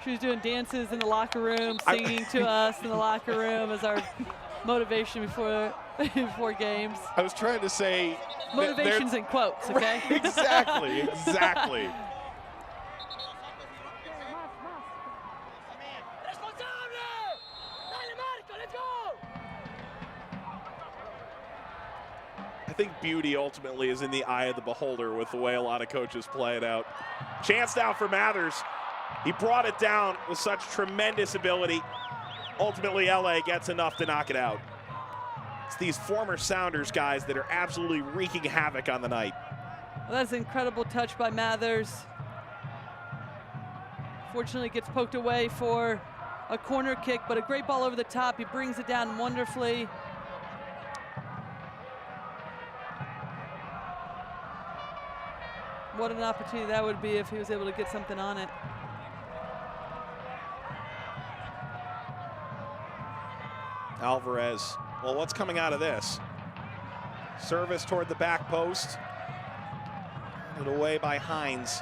She was doing dances in the locker room, singing to us in the locker room as our motivation before games. I was trying to say motivations in quotes, okay? Exactly, exactly. I think beauty ultimately is in the eye of the beholder with the way a lot of coaches play it out. Chance now for Mathers. He brought it down with such tremendous ability. Ultimately, LA gets enough to knock it out. It's these former Sounders guys that are absolutely wreaking havoc on the night. Well, that's an incredible touch by Mathers. Fortunately, gets poked away for a corner kick, but a great ball over the top. He brings it down wonderfully. What an opportunity that would be if he was able to get something on it. Alvarez, well, what's coming out of this? Service toward the back post. And away by Hines.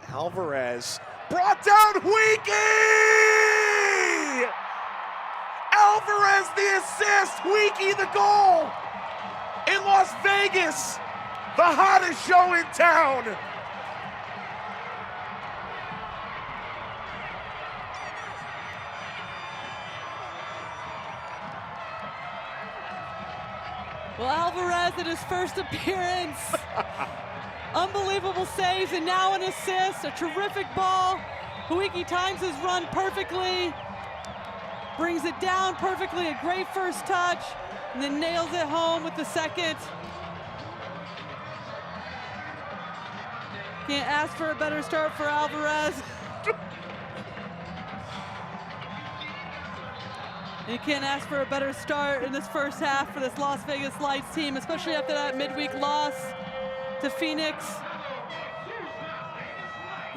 Alvarez brought down Huiki! Alvarez the assist, Huiki the goal! In Las Vegas, the hottest show in town. Well, Alvarez in his first appearance. Unbelievable saves and now an assist, a terrific ball. Huiki times his run perfectly, brings it down perfectly, a great first touch, and then nails it home with the second. Can't ask for a better start for Alvarez. You can't ask for a better start in this first half for this Las Vegas Lights team, especially after that midweek loss to Phoenix.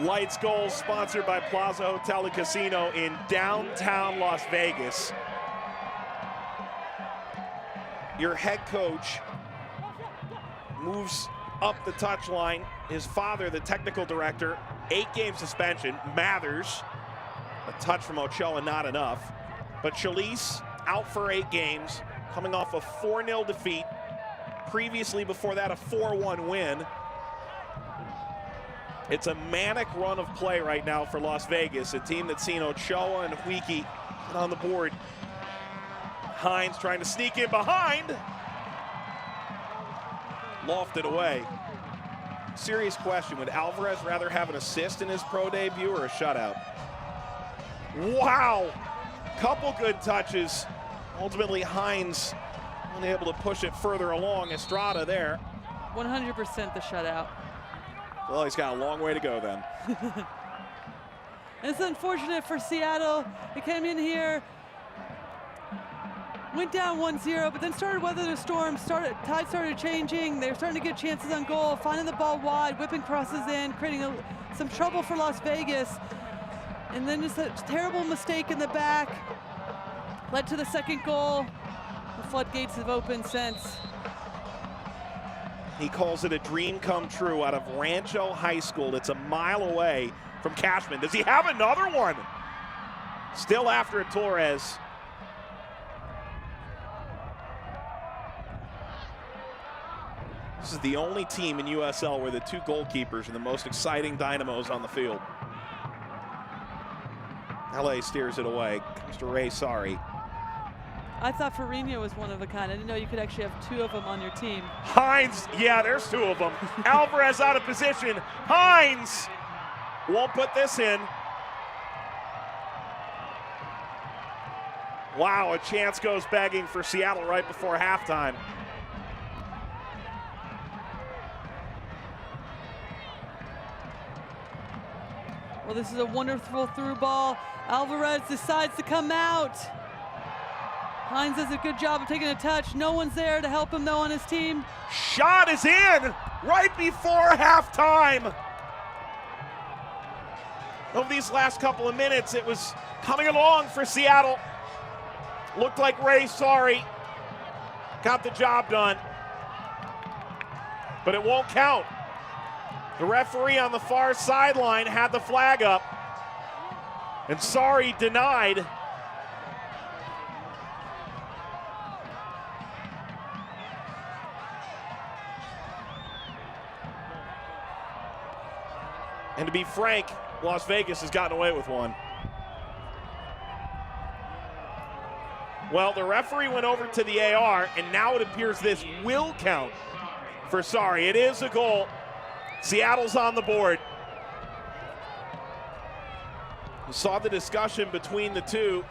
Lights goals sponsored by Plaza Hotel and Casino in downtown Las Vegas. your head coach moves up the touchline. His father, the technical director, 8-game suspension. Mathers, a touch from Ochoa, not enough. But Chalice out for 8 games, coming off a 4-0 defeat. Previously, before that, a 4-1 win. It's a manic run of play right now for Las Vegas, a team that's seen Ochoa and Huiki get on the board. Hines trying to sneak in behind. Lofted away. Serious question, would Alvarez rather have an assist in his pro debut or a shutout? Wow, couple good touches. Ultimately, Hines unable to push it further along. Estrada there. 100% the shutout. Well, he's got a long way to go then. It's unfortunate for Seattle. They came in here, went down 1-0, but then started weather the storm. Tide started changing. They were starting to get chances on goal, finding the ball wide, whipping crosses in, creating some trouble for Las Vegas. And then just a terrible mistake in the back led to the second goal. The floodgates have opened since. He calls it a dream come true out of Rancho High School. It's a mile away from Cashman. Does he have another one? Still after it, Torres. This is the only team in USL where the 2 goalkeepers are the most exciting dynamos on the field. LA steers it away. Comes to Ray Sorry. I thought Farinha was one of a kind. I didn't know you could actually have 2 of them on your team. Hines, yeah, there's 2 of them. Alvarez out of position. Hines won't put this in. Wow, a chance goes begging for Seattle right before halftime. Well, this is a wonderful through ball. Alvarez decides to come out. Hines does a good job of taking a touch. No one's there to help him, though, on his team. Shot is in right before halftime. Over these last couple of minutes, it was coming along for Seattle. Looked like Ray Sorry got the job done, but it won't count. The referee on the far sideline had the flag up, and Sorry denied. And to be frank, Las Vegas has gotten away with one. Well, the referee went over to the AR, and now it appears this will count for Sorry. It is a goal. Seattle's on the board. We saw the discussion between the 2.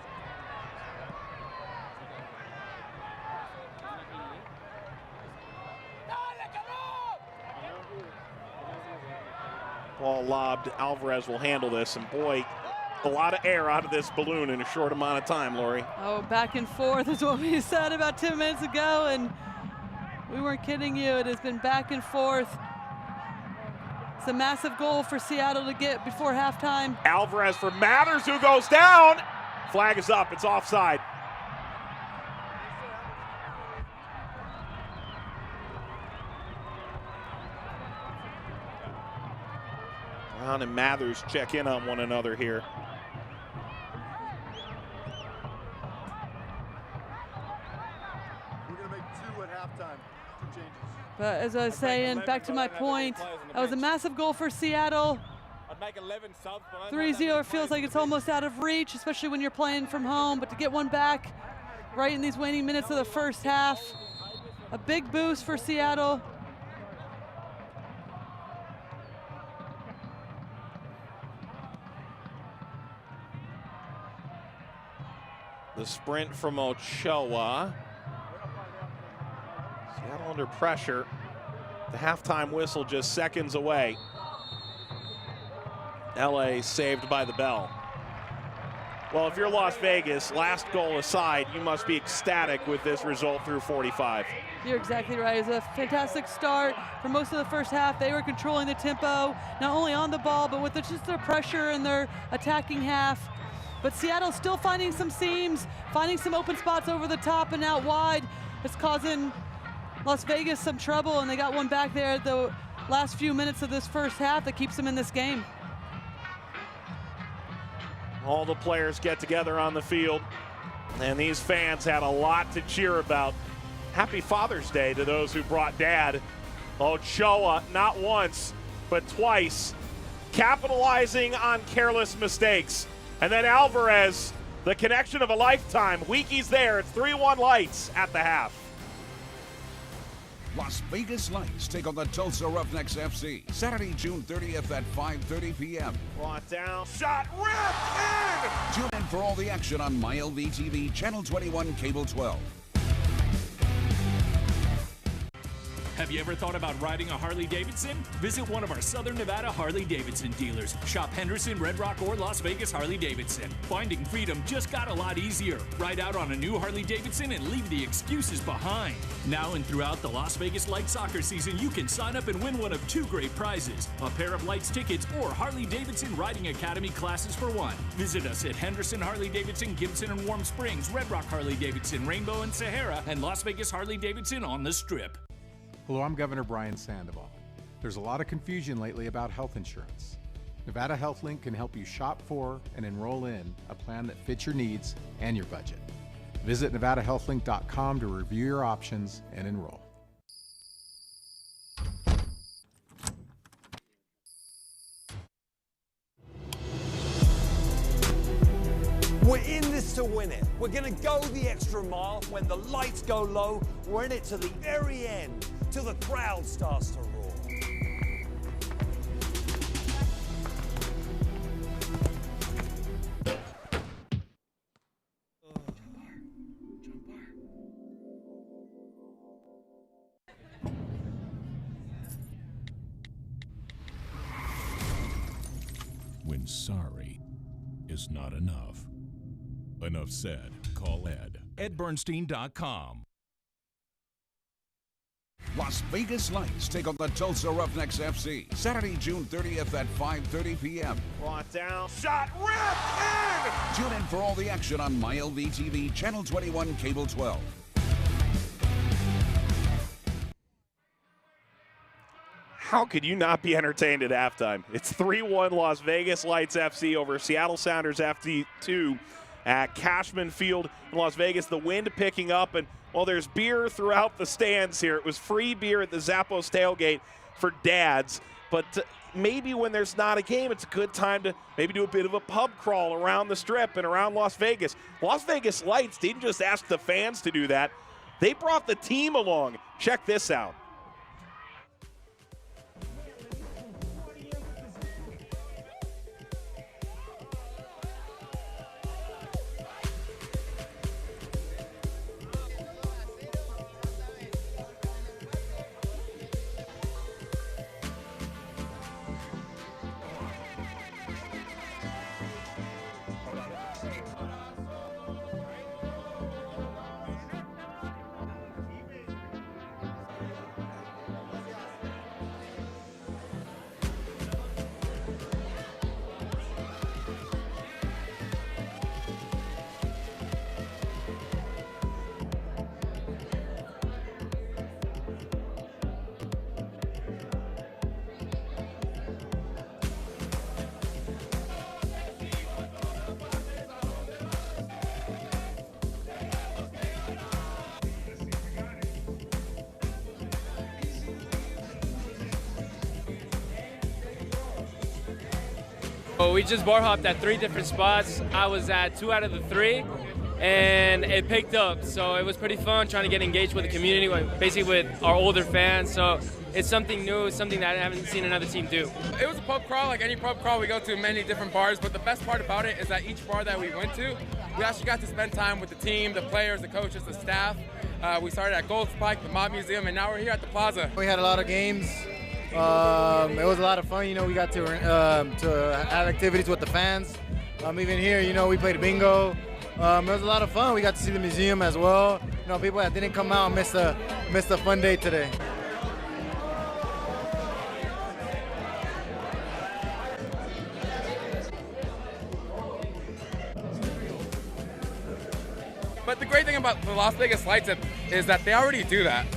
Ball lobbed. Alvarez will handle this, and boy, a lot of air out of this balloon in a short amount of time, Lori. Oh, back and forth is what we said about 10 minutes ago, and we weren't kidding you. It has been back and forth. It's a massive goal for Seattle to get before halftime. Alvarez for Mathers, who goes down. Flag is up. It's offside. Brown and Mathers check in on one another here. We're going to make 2 at halftime. 2 changes. But as I was saying, back to my point, that was a massive goal for Seattle. 3-0 feels like it's almost out of reach, especially when you're playing from home, but to get one back right in these waning minutes of the first half, a big boost for Seattle. The sprint from Ochoa. Seattle under pressure. The halftime whistle just seconds away. LA saved by the bell. Well, if you're Las Vegas, last goal aside, you must be ecstatic with this result through 45. You're exactly right. It was a fantastic start. For most of the first half, they were controlling the tempo, not only on the ball, but with just their pressure and their attacking half. But Seattle's still finding some seams, finding some open spots over the top and out wide. It's causing Las Vegas some trouble, and they got one back there at the last few minutes of this first half that keeps them in this game. All the players get together on the field, and these fans had a lot to cheer about. Happy Father's Day to those who brought Dad. Ochoa, not once, but twice, capitalizing on careless mistakes. And then Alvarez, the connection of a lifetime. Weekie's there. It's 3-1 Lights at the half. Las Vegas Lights take on the Tulsa Roughnecks FC Saturday, June 30th at 5:30 p.m. Brought down, shot, ripped in! Tune in for all the action on MyLV Channel 21, Cable 12. Have you ever thought about riding a Harley-Davidson? Visit one of our Southern Nevada Harley-Davidson dealers. Shop Henderson, Red Rock, or Las Vegas Harley-Davidson. Finding freedom just got a lot easier. Ride out on a new Harley-Davidson and leave the excuses behind. Now and throughout the Las Vegas Light Soccer season, you can sign up and win one of 2 great prizes: a pair of Lights tickets or Harley-Davidson Riding Academy classes for 1. Visit us at Henderson Harley-Davidson, Gibson and Warm Springs, Red Rock Harley-Davidson, Rainbow and Sahara, and Las Vegas Harley-Davidson on the Strip. Hello, I'm Governor Brian Sandoval. There's a lot of confusion lately about health insurance. Nevada HealthLink can help you shop for and enroll in a plan that fits your needs and your budget. Visit NevadaHealthLink.com to review your options and enroll. We're in this to win it. We're going to go the extra mile. When the lights go low, we're in it to the very end, till the crowd starts to roar. When sorry is not enough. Enough said. Call Ed. EdBernstein.com. Las Vegas Lights take on the Tulsa Roughnecks FC Saturday, June 30th at 5:30 p.m. Brought down, shot, ripped in! Tune in for all the action on MyLV Channel 21, Cable 12. How could you not be entertained at halftime? It's 3-1 Las Vegas Lights FC over Seattle Sounders FC2 at Cashman Field in Las Vegas. The wind picking up, and well, there's beer throughout the stands here. It was free beer at the Zappos tailgate for dads, but maybe when there's not a game, it's a good time to maybe do a bit of a pub crawl around the Strip and around Las Vegas. Las Vegas Lights didn't just ask the fans to do that. They brought the team along. Check this out. Well, we just bar hopped at 3 different spots. I was at 2 out of the 3, and it picked up. So it was pretty fun trying to get engaged with the community, basically with our older fans. So it's something new, it's something that I haven't seen another team do. It was a pub crawl, like any pub crawl. We go to many different bars, but the best part about it is that each bar that we went to, we actually got to spend time with the team, the players, the coaches, the staff. We started at Gold Spike, the Mob Museum, and now we're here at the Plaza. We had a lot of games. It was a lot of fun. You know, we got to have activities with the fans. Even here, you know, we played bingo. It was a lot of fun. We got to see the museum as well. You know, people that didn't come out missed a fun day today. But the great thing about the Las Vegas Lights is that they already do that.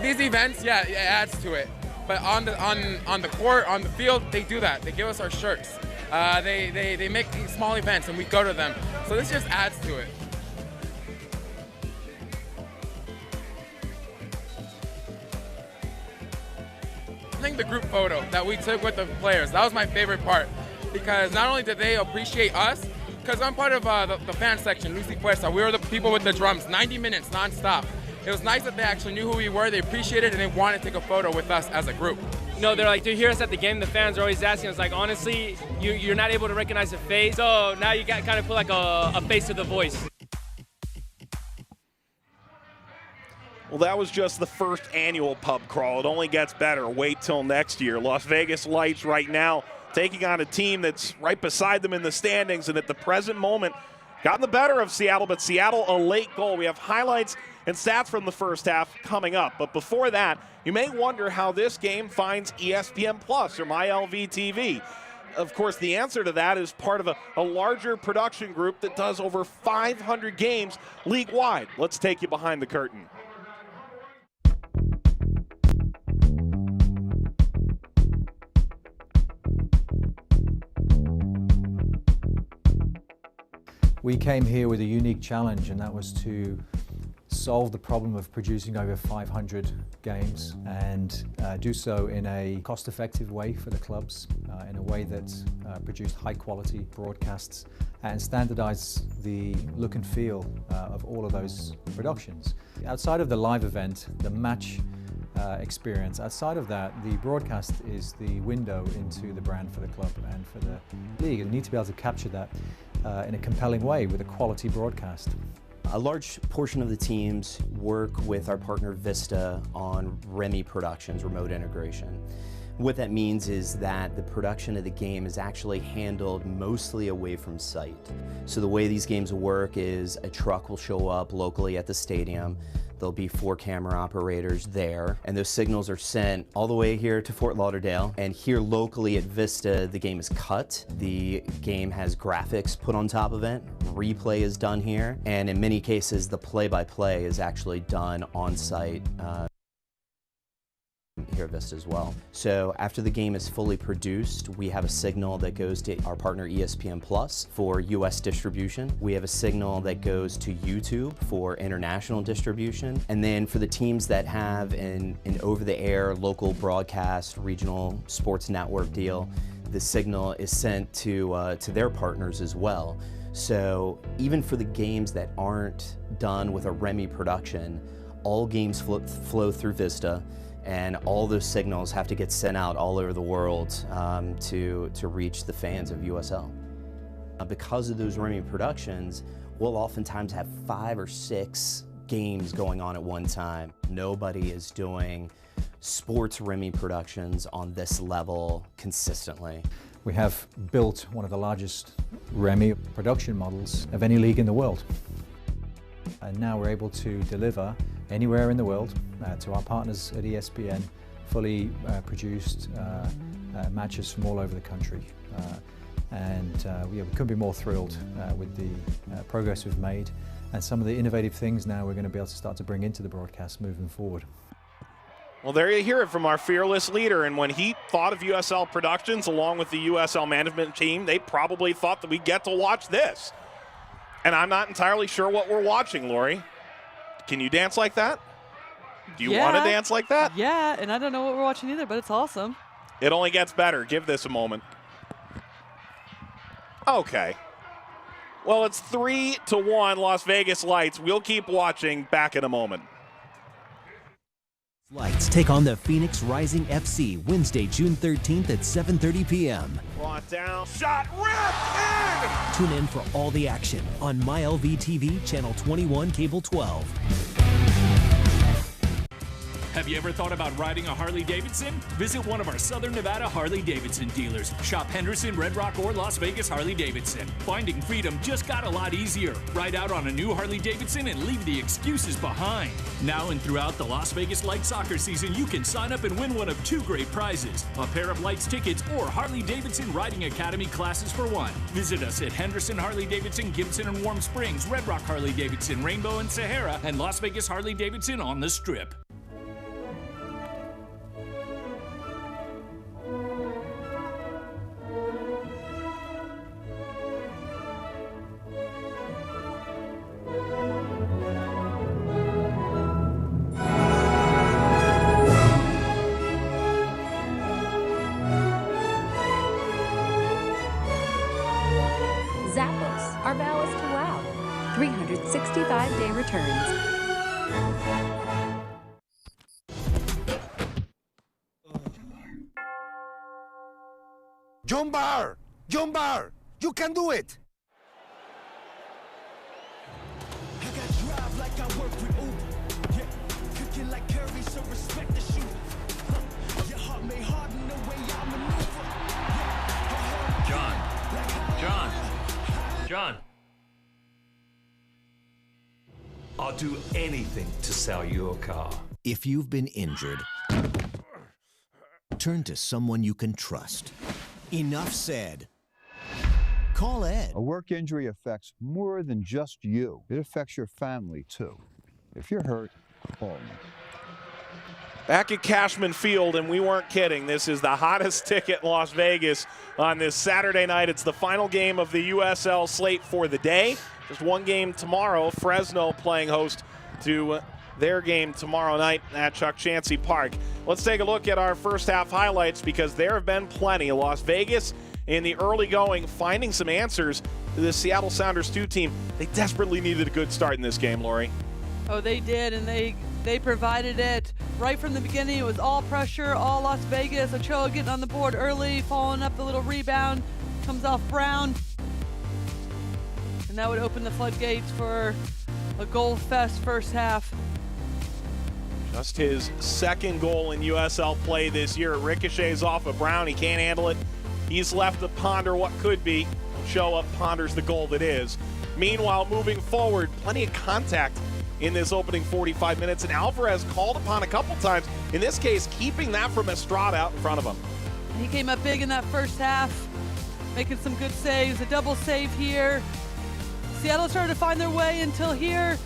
These events, yeah, it adds to it. But on the court, on the field, they do that. They give us our shirts. They make these small events and we go to them. So this just adds to it. I think the group photo that we took with the players, that was my favorite part. Because not only did they appreciate us, because I'm part of the fan section, Lucy Puesta. We were the people with the drums, 90 minutes nonstop. It was nice that they actually knew who we were, they appreciated it, and they wanted to take a photo with us as a group. You know, they're like, to hear us at the game, the fans are always asking us, like, honestly, you're not able to recognize a face, so now you got kind of put like a face to the voice. Well, that was just the first annual pub crawl. It only gets better. Wait till next year. Las Vegas Lights right now taking on a team that's right beside them in the standings, and at the present moment gotten the better of Seattle, but Seattle a late goal. We have highlights and stats from the first half coming up. But before that, you may wonder how this game finds ESPN Plus or MyLVTV. Of course, the answer to that is part of a larger production group that does over 500 games league-wide. Let's take you behind the curtain. We came here with a unique challenge, and that was to solve the problem of producing over 500 games and do so in a cost-effective way for the clubs, in a way that produced high-quality broadcasts and standardize the look and feel of all of those productions. Outside of the live event, the match experience, outside of that, the broadcast is the window into the brand for the club and for the league. And we need to be able to capture that in a compelling way with a quality broadcast. A large portion of the teams work with our partner Vista on REMI Productions, remote integration. What that means is that the production of the game is actually handled mostly away from site. So the way these games will work is a truck will show up locally at the stadium. There'll be 4 camera operators there, and those signals are sent all the way here to Fort Lauderdale. And here locally at Vista, the game is cut. The game has graphics put on top of it. Replay is done here, and in many cases, the play-by-play is actually done on site here at Vista as well. So after the game is fully produced, we have a signal that goes to our partner ESPN Plus for US distribution. We have a signal that goes to YouTube for international distribution. And then for the teams that have an over-the-air local broadcast regional sports network deal, the signal is sent to their partners as well. So even for the games that aren't done with a REMI production, all games flow through Vista, and all those signals have to get sent out all over the world to reach the fans of USL. Because of those REMI productions, we'll oftentimes have 5 or 6 games going on at one time. Nobody is doing sports REMI productions on this level consistently. We have built one of the largest REMI production models of any league in the world. And now we're able to deliver anywhere in the world to our partners at ESPN, fully produced matches from all over the country. We couldn't be more thrilled with the progress we've made and some of the innovative things now we're going to be able to start to bring into the broadcast moving forward. Well, there you hear it from our fearless leader, and when he thought of USL Productions along with the USL management team, they probably thought that we'd get to watch this. And I'm not entirely sure what we're watching, Lori. Can you dance like that? Do you want to dance like that? Yeah, and I don't know what we're watching either, but it's awesome. It only gets better. Give this a moment. Okay. Well, it's 3-1 Las Vegas Lights. We'll keep watching. Back in a moment. Lights take on the Phoenix Rising FC Wednesday, June 13th at 7:30 p.m. Brought down, shot, ripped in! Tune in for all the action on MyLVTV, Channel 21, Cable 12. Have you ever thought about riding a Harley-Davidson? Visit one of our Southern Nevada Harley-Davidson dealers. Shop Henderson, Red Rock, or Las Vegas Harley-Davidson. Finding freedom just got a lot easier. Ride out on a new Harley-Davidson and leave the excuses behind. Now and throughout the Las Vegas Light Soccer season, you can sign up and win one of 2 great prizes: a pair of Lights tickets or Harley-Davidson Riding Academy classes for 1. Visit us at Henderson Harley-Davidson, Gibson and Warm Springs, Red Rock Harley-Davidson, Rainbow and Sahara, and Las Vegas Harley-Davidson on the Strip. Zappos, our vow is to wow. 365-day returns. John Barr! John Barr! You can do it! I got drive like I work with Uber. Yeah, cooking like curry, so respect the shooter. Your heart may harden the way I maneuver. John. I'll do anything to sell you a car. If you've been injured, turn to someone you can trust. Enough said. Call Ed. A work injury affects more than just you. It affects your family, too. If you're hurt, call me. Back at Cashman Field, and we weren't kidding. This is the hottest ticket in Las Vegas on this Saturday night. It's the final game of the USL slate for the day. Just one game tomorrow. Fresno playing host to their game tomorrow night at Chuck Chansey Park. Let's take a look at our first half highlights, because there have been plenty. Las Vegas in the early going finding some answers to the Seattle Sounders 2 team. They desperately needed a good start in this game, Lori. Oh, they did, and they provided it right from the beginning. It was all pressure, all Las Vegas. Ochoa getting on the board early, following up the little rebound, comes off Brown. And that would open the floodgates for a goal fest first half. Just his second goal in USL play this year. It ricochets off of Brown. He can't handle it. He's left to ponder what could be. Ochoa ponders the goal that is. Meanwhile, moving forward, plenty of contact in this opening 45 minutes, and Alvarez called upon a couple times. In this case, keeping that from Estrada out in front of him. He came up big in that first half, making some good saves. A double save here. Seattle started to find their way until here.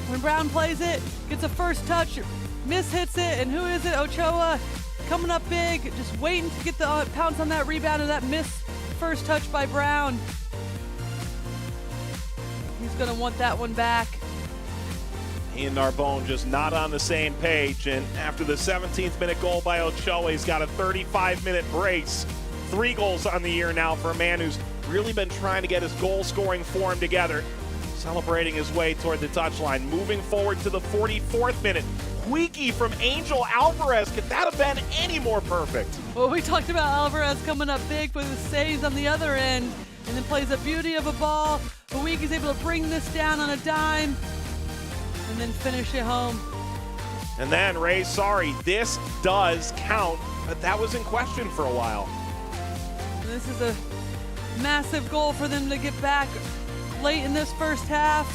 When Brown plays it, gets a first touch, hits it, and who is it? Ochoa coming up big, just waiting to get the pounce on that rebound, and that missed first touch by Brown. He's going to want that one back. He and Narbonne just not on the same page, and after the 17th minute goal by Ochoa, he's got a 35-minute brace. 3 goals on the year now for a man who's really been trying to get his goal-scoring form together. Celebrating his way toward the touchline. Moving forward to the 44th minute. Queaky from Angel Alvarez. Could that have been any more perfect? Well, we talked about Alvarez coming up big with his saves on the other end, and then plays a beauty of a ball. Queaky's able to bring this down on a dime and then finish it home. And then Ray, sorry, this does count, but that was in question for a while. And this is a massive goal for them to get back late in this first half.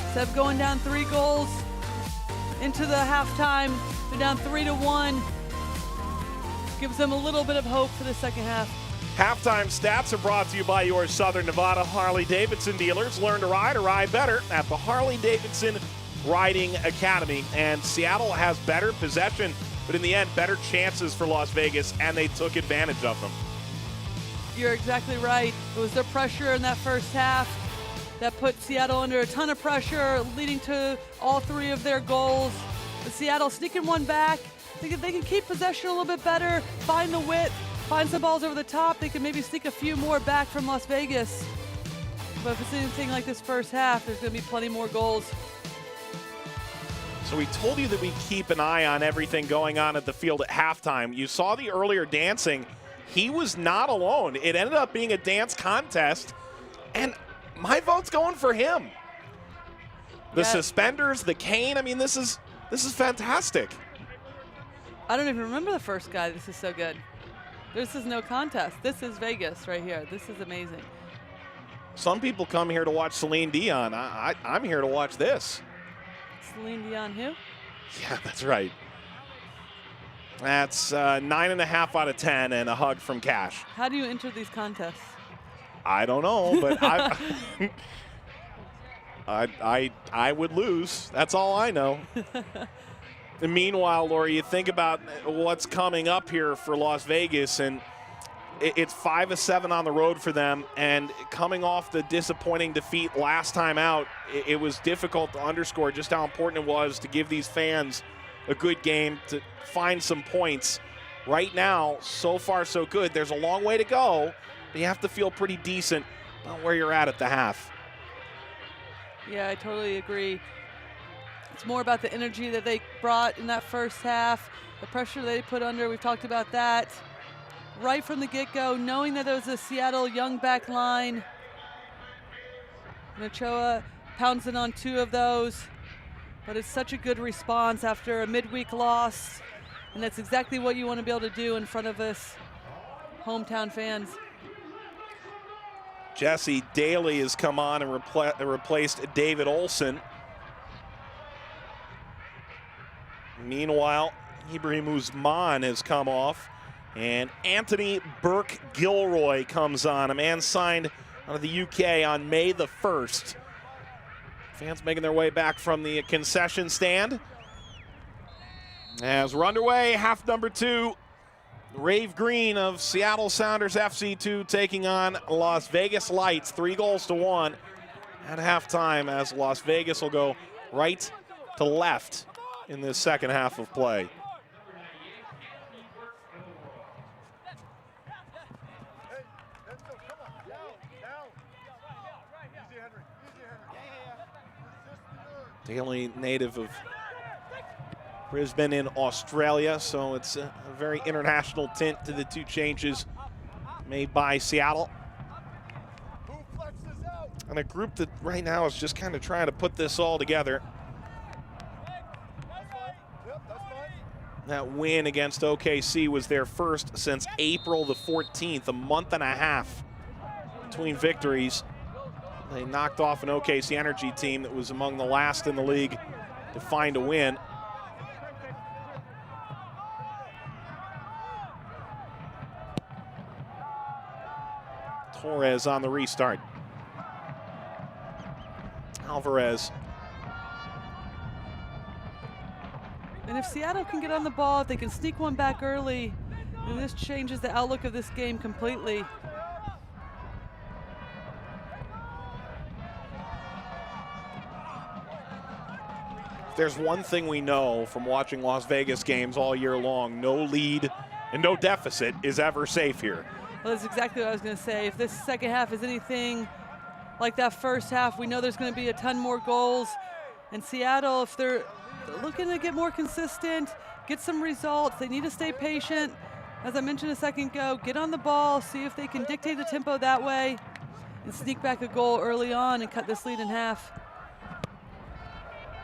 Instead of going down 3 goals into the halftime, they're down 3-1. Gives them a little bit of hope for the second half. Halftime stats are brought to you by your Southern Nevada Harley-Davidson dealers. Learn to ride or ride better at the Harley-Davidson Riding Academy. And Seattle has better possession, but in the end, better chances for Las Vegas, and they took advantage of them. You're exactly right. It was their pressure in that first half that put Seattle under a ton of pressure, leading to all 3 of their goals. But Seattle sneaking one back. They can keep possession a little bit better, find the width, find some balls over the top. They can maybe sneak a few more back from Las Vegas. But if it's anything like this first half, there's going to be plenty more goals. So we told you that we keep an eye on everything going on at the field at halftime. You saw the earlier dancing. He was not alone. It ended up being a dance contest, and my vote's going for him. The suspenders, the cane. I mean, this is fantastic. I don't even remember the first guy. This is so good. This is no contest. This is Vegas right here. This is amazing. Some people come here to watch Celine Dion. I'm here to watch this. Celine Dion who? Yeah, that's right. That's 9.5 out of 10 and a hug from Cash. How do you enter these contests? I don't know, but I would lose. That's all I know. And meanwhile, Laura, you think about what's coming up here for Las Vegas, and it's 5 of 7 on the road for them. And coming off the disappointing defeat last time out, it was difficult to underscore just how important it was to give these fans a good game, to find some points. Right now, so far so good. There's a long way to go, but you have to feel pretty decent about where you're at the half. Yeah, I totally agree. It's more about the energy that they brought in that first half, the pressure they put under. We've talked about that right from the get-go, knowing that there was a Seattle young back line. Ochoa pounds in on 2 of those, but it's such a good response after a midweek loss, and that's exactly what you want to be able to do in front of us hometown fans. Jesse Daly has come on and replaced David Olson. Meanwhile, Ibrahim Usman has come off, and Anthony Burke-Gilroy comes on, a man signed out of the UK on May the 1st. Fans making their way back from the concession stand. As we're underway, half number 2, Rave Green of Seattle Sounders FC2 taking on Las Vegas Lights, 3-1 at halftime, as Las Vegas will go right to left in this second half of play. Daly, native of Brisbane in Australia, so it's a very international tint to the 2 changes made by Seattle. And a group that right now is just kind of trying to put this all together. That win against OKC was their first since April the 14th, a month and a half between victories. They knocked off an OKC Energy team that was among the last in the league to find a win. Torres on the restart. Alvarez. And if Seattle can get on the ball, if they can sneak one back early, then this changes the outlook of this game completely. There's one thing we know from watching Las Vegas games all year long: no lead and no deficit is ever safe here. Well, that's exactly what I was going to say. If this second half is anything like that first half, we know there's going to be a ton more goals. And Seattle, if they're looking to get more consistent, get some results, they need to stay patient. As I mentioned a second ago, get on the ball, see if they can dictate the tempo that way and sneak back a goal early on and cut this lead in half.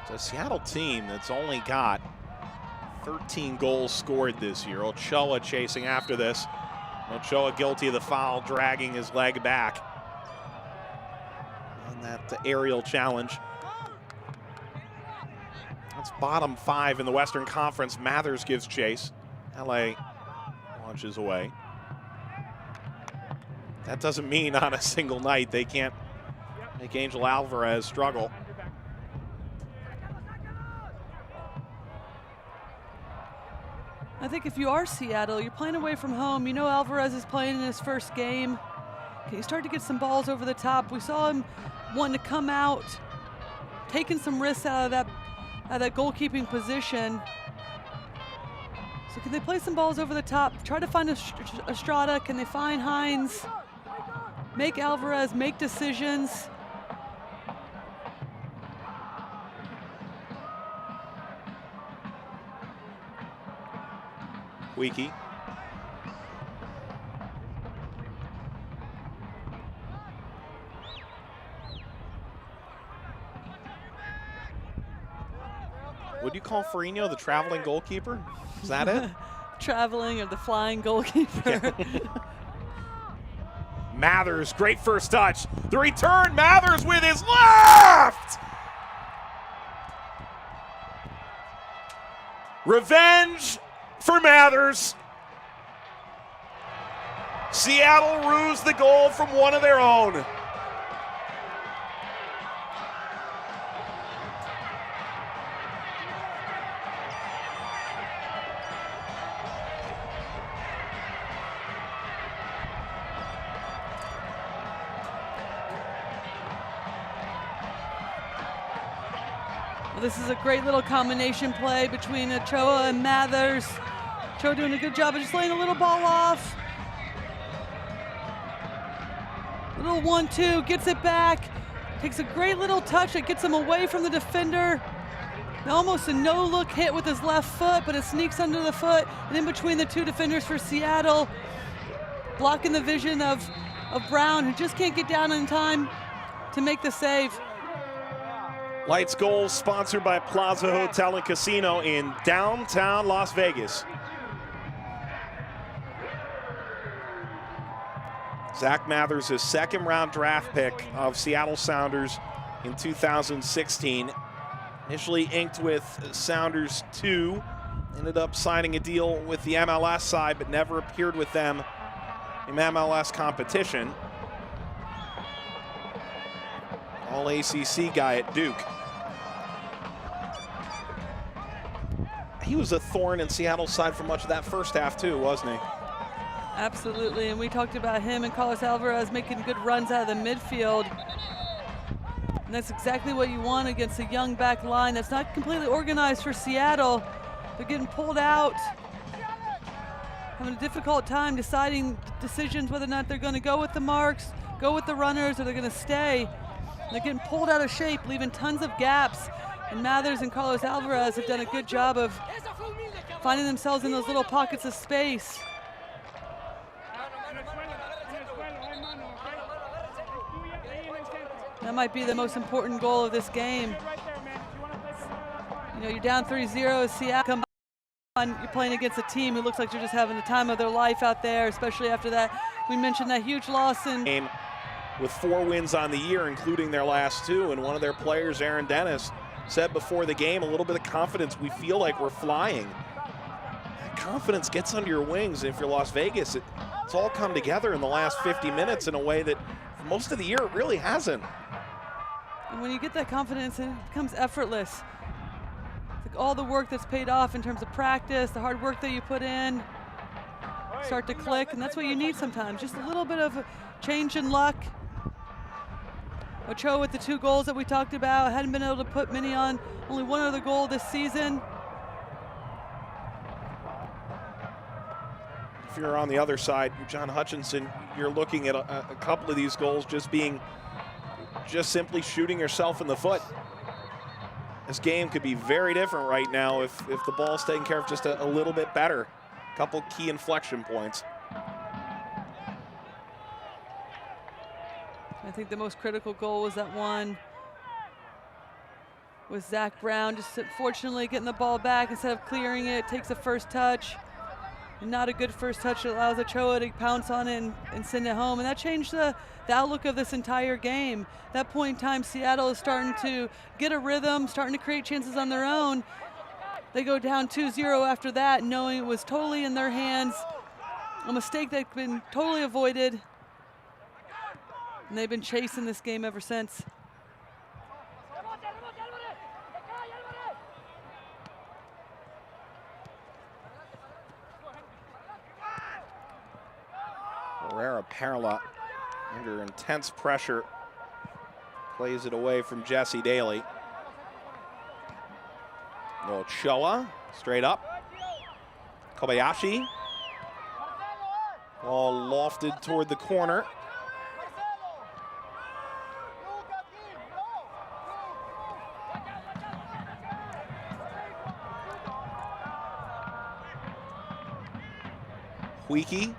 It's a Seattle team that's only got 13 goals scored this year. Ochoa chasing after this. Ochoa guilty of the foul, dragging his leg back on that aerial challenge. That's bottom 5 in the Western Conference. Mathers gives chase. LA launches away. That doesn't mean on a single night they can't make Angel Alvarez struggle. I think if you are Seattle, you're playing away from home. You know Alvarez is playing in his first game. Can you start to get some balls over the top? We saw him wanting to come out, taking some risks out of that goalkeeping position. So can they play some balls over the top? Try to find Estrada. Can they find Hines? Make Alvarez make decisions. Weekie. What do you call Ferrigno, the traveling goalkeeper? Is that it? Traveling or the flying goalkeeper. Mathers, great first touch. The return, Mathers with his left! Revenge for Mathers. Seattle rues the goal from one of their own. This is a great little combination play between Ochoa and Mathers. Ochoa doing a good job of just laying a little ball off. Little 1-2, gets it back. Takes a great little touch that gets him away from the defender. Almost a no-look hit with his left foot, but it sneaks under the foot and in between the two defenders for Seattle. Blocking the vision of Brown, who just can't get down in time to make the save. Lights Goals sponsored by Plaza Hotel and Casino in downtown Las Vegas. Zach Mathers, his second-round draft pick of Seattle Sounders in 2016. Initially inked with Sounders 2. Ended up signing a deal with the MLS side, but never appeared with them in MLS competition. All ACC guy at Duke. He was a thorn in Seattle's side for much of that first half too, wasn't he? Absolutely, and we talked about him and Carlos Alvarez making good runs out of the midfield. And that's exactly what you want against a young back line that's not completely organized for Seattle. They're getting pulled out, having a difficult time deciding decisions whether or not they're going to go with the marks, go with the runners, or they're going to stay. They're getting pulled out of shape, leaving tons of gaps. And Mathers and Carlos Alvarez have done a good job of finding themselves in those little pockets of space. That might be the most important goal of this game. You know, you're down 3-0, Seattle come on, you're playing against a team who looks like they're just having the time of their life out there, especially after that. We mentioned that huge loss in game with 4 wins on the year, including their last 2, and one of their players, Aaron Dennis, said before the game, a little bit of confidence. We feel like we're flying. That confidence gets under your wings. And if you're Las Vegas, it's all come together in the last 50 minutes in a way that for most of the year it really hasn't. And when you get that confidence, it becomes effortless. It's like all the work that's paid off in terms of practice, the hard work that you put in, start to click, and that's what you need sometimes. Just a little bit of a change in luck. Ochoa with the 2 goals that we talked about, hadn't been able to put many on, only 1 other goal this season. If you're on the other side, John Hutchinson, you're looking at a couple of these goals just simply shooting yourself in the foot. This game could be very different right now if the ball's taken care of just a little bit better. A couple key inflection points. I think the most critical goal was that one with Zach Brown, just unfortunately getting the ball back instead of clearing it, takes a first touch. And not a good first touch that allows Ochoa to pounce on it and send it home. And that changed the outlook of this entire game. At that point in time, Seattle is starting to get a rhythm, starting to create chances on their own. They go down 2-0 after that, knowing it was totally in their hands. A mistake that's been totally avoided. And they've been chasing this game ever since. Herrera Perla under intense pressure plays it away from Jesse Daly. Ochoa straight up. Kobayashi. Ball lofted toward the corner. Huiki.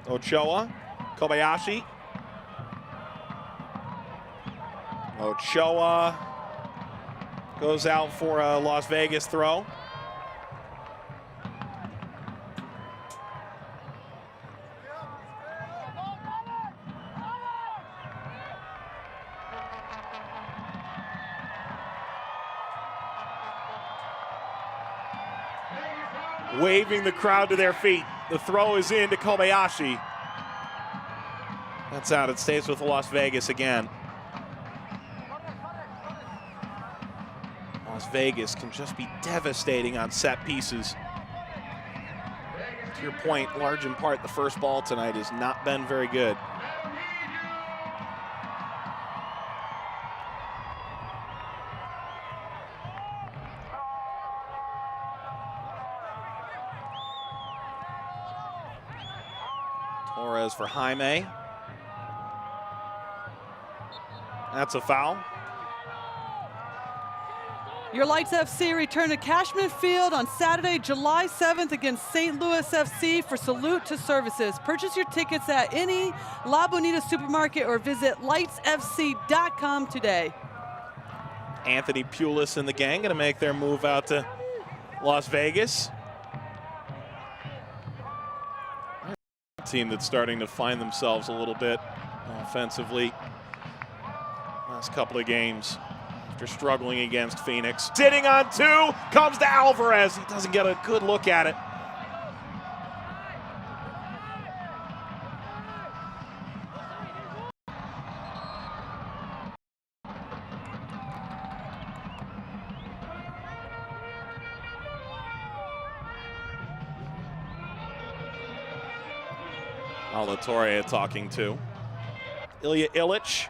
Ochoa, Kobayashi. Ochoa goes out for a Las Vegas throw. Waving the crowd to their feet. The throw is in to Kobayashi. That's out. It stays with Las Vegas again. Las Vegas can just be devastating on set pieces. To your point, large in part, the first ball tonight has not been very good. Torres for Jaime. That's a foul. Your Lights FC return to Cashman Field on Saturday, July 7th against St. Louis FC for Salute to Services. Purchase your tickets at any La Bonita supermarket or visit lightsfc.com today. Anthony Pulis and the gang going to make their move out to Las Vegas. A team that's starting to find themselves a little bit offensively. Last couple of games after struggling against Phoenix. Sitting on two, comes to Alvarez. He doesn't get a good look at it. Alatoria talking to Ilya Illich.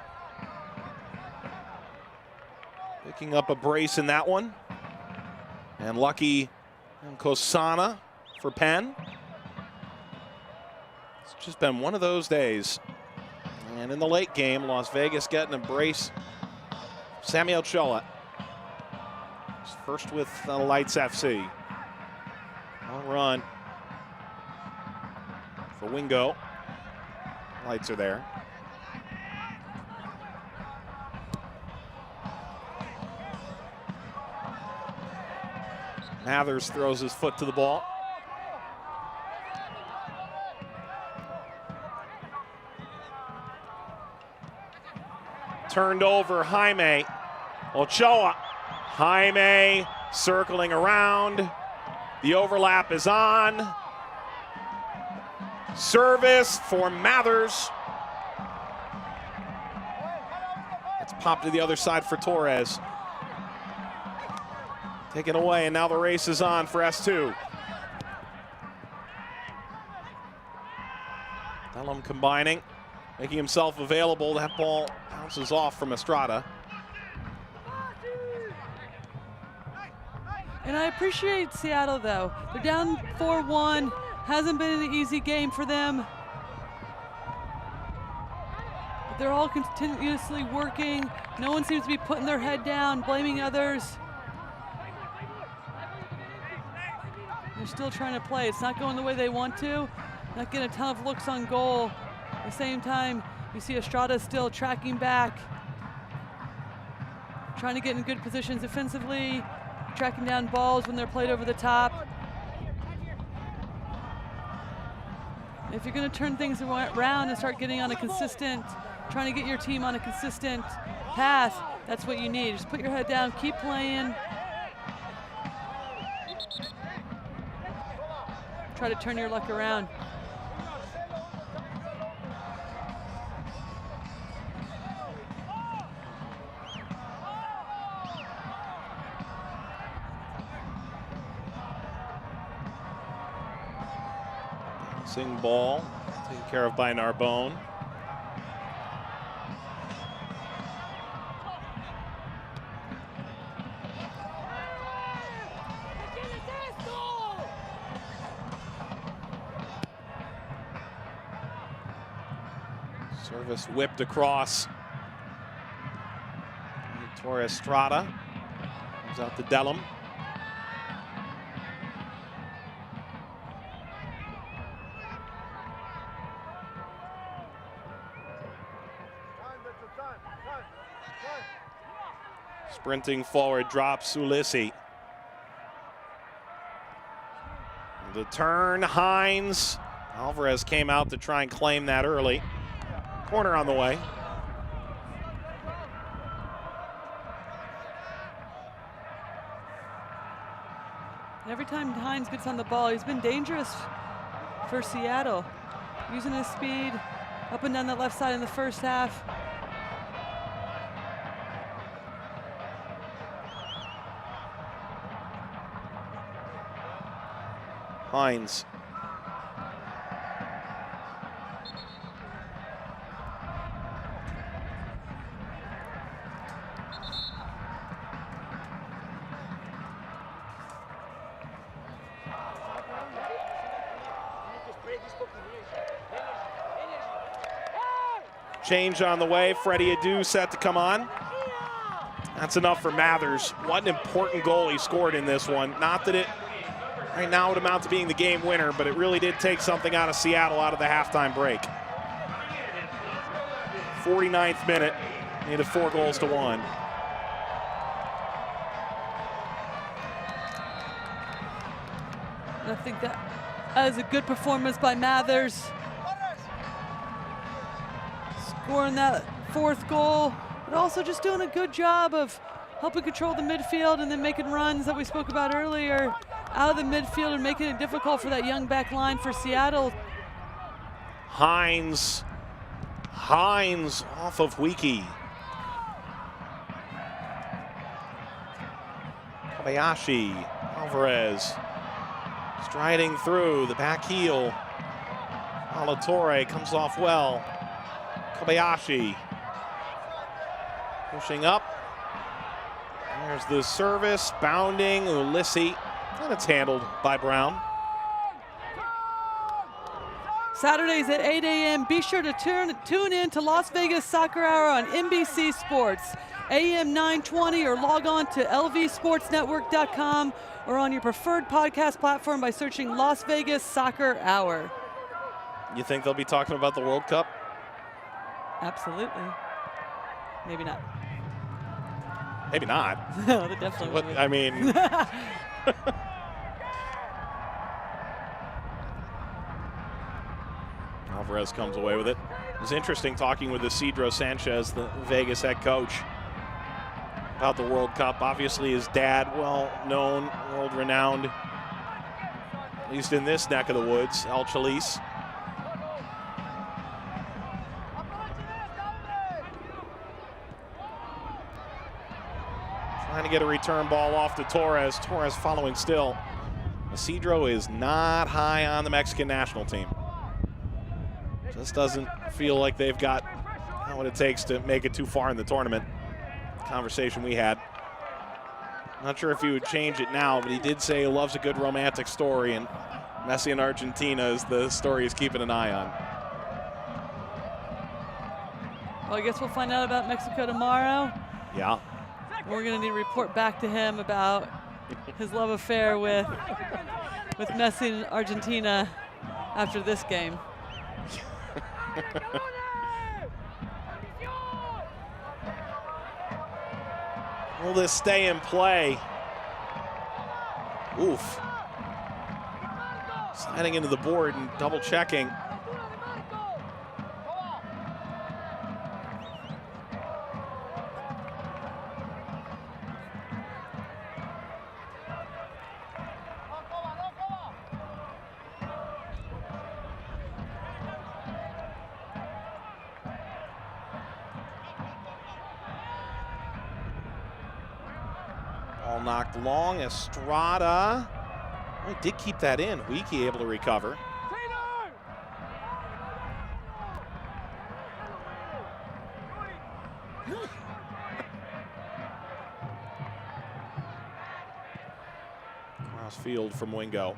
Picking up a brace in that one. And Lucky and Kosana for Penn. It's just been one of those days. And in the late game, Las Vegas getting a brace. Sammy Ochoa. First with Lights FC. Long run for Wingo. Lights are there. Mathers throws his foot to the ball. Turned over, Jaime. Ochoa. Jaime circling around. The overlap is on. Service for Mathers. It's popped to the other side for Torres. Taken away, and now the race is on for S2. Dellum combining, making himself available. That ball bounces off from Estrada. And I appreciate Seattle, though. They're down 4-1. Hasn't been an easy game for them. But they're all continuously working. No one seems to be putting their head down, blaming others. They're still trying to play. It's not going the way they want to. Not getting a ton of looks on goal. At the same time, you see Estrada still tracking back. Trying to get in good positions defensively. Tracking down balls when they're played over the top. If you're going to turn things around and start getting on a consistent, trying to get your team on a consistent path, that's what you need. Just put your head down, keep playing. Try to turn your luck around. Sing ball, taken care of by Narbonne. Service whipped across. Torres Estrada comes out to Dellum. Sprinting forward, drops Ulisi. The turn, Hines. Alvarez came out to try and claim that early. Corner on the way. Every time Hines gets on the ball, he's been dangerous for Seattle. Using his speed up and down the left side in the first half. Hines. Change on the way. Freddie Adu set to come on. That's enough for Mathers. What an important goal he scored in this one. Not that it right now would amount to being the game winner, but it really did take something out of Seattle out of the halftime break. 49th minute, needed 4 goals to 1. I think that is a good performance by Mathers. Scoring that 4th goal, but also just doing a good job of helping control the midfield and then making runs that we spoke about earlier out of the midfield and making it difficult for that young back line for Seattle. Hines off of Wiki. Kobayashi, Alvarez, striding through the back heel. Alatorre comes off well. Kobayashi pushing up. There's the service, bounding, Ulisi, and it's handled by Brown. Saturdays at 8 a.m. Be sure to tune in to Las Vegas Soccer Hour on NBC Sports, AM 920, or log on to lvsportsnetwork.com or on your preferred podcast platform by searching Las Vegas Soccer Hour. You think they'll be talking about the World Cup? Absolutely. Maybe not. Maybe not. No, they definitely What, won't. I mean, Alvarez comes away with it. It was interesting talking with Isidro Sanchez, the Vegas head coach, about the World Cup. Obviously his dad, well-known, world-renowned, at least in this neck of the woods, El Chalice. Trying to get a return ball off to Torres. Torres following still. Isidro is not high on the Mexican national team. Just doesn't feel like they've got what it takes to make it too far in the tournament. Conversation we had. Not sure if he would change it now, but he did say he loves a good romantic story, and Messi and Argentina is the story he's keeping an eye on. Well, I guess we'll find out about Mexico tomorrow. Yeah. We're going to need to report back to him about his love affair with Messi and Argentina after this game. Will this stay in play? Oof. Sliding into the board and double checking. Ball knocked long. Estrada. Oh, he did keep that in. Wiki able to recover. Cross field from Wingo.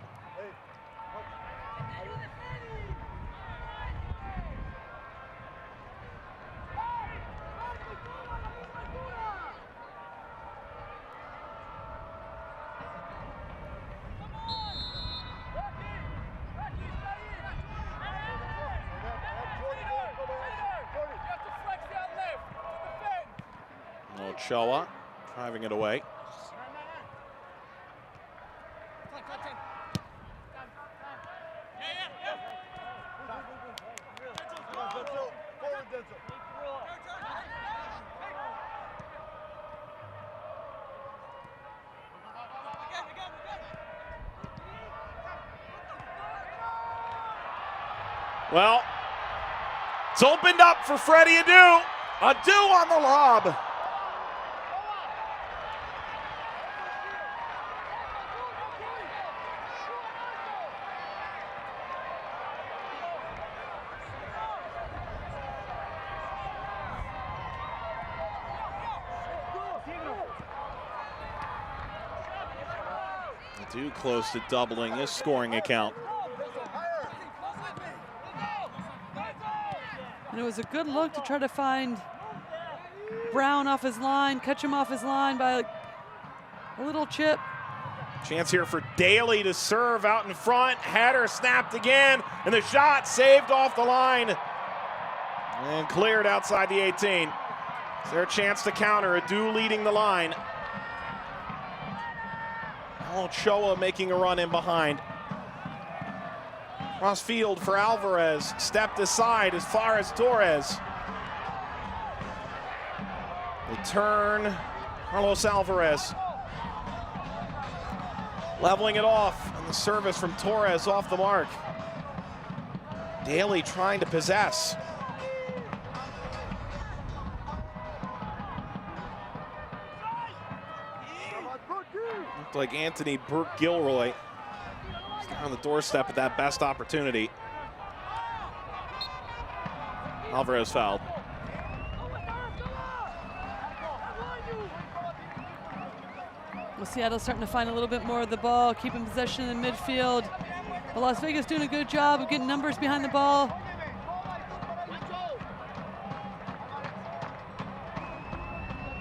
Ochoa Driving it away. Well, it's opened up for Freddie Adu. Adu on the lob. Adu close to doubling his scoring account. And it was a good look to try to find Brown off his line, catch him off his line by a little chip. Chance here for Daly to serve out in front. Header snapped again, and the shot saved off the line and cleared outside the 18. It's their chance to counter. Adu leading the line. Ochoa making a run in behind. Cross field for Alvarez, stepped aside as far as Torres. The turn, Carlos Alvarez. Leveling it off, and the service from Torres off the mark. Daly trying to possess. Looked like Anthony Burke-Gilroy on the doorstep at that best opportunity. Alvarez fouled. Well, Seattle's starting to find a little bit more of the ball, keeping possession in midfield. But Las Vegas doing a good job of getting numbers behind the ball.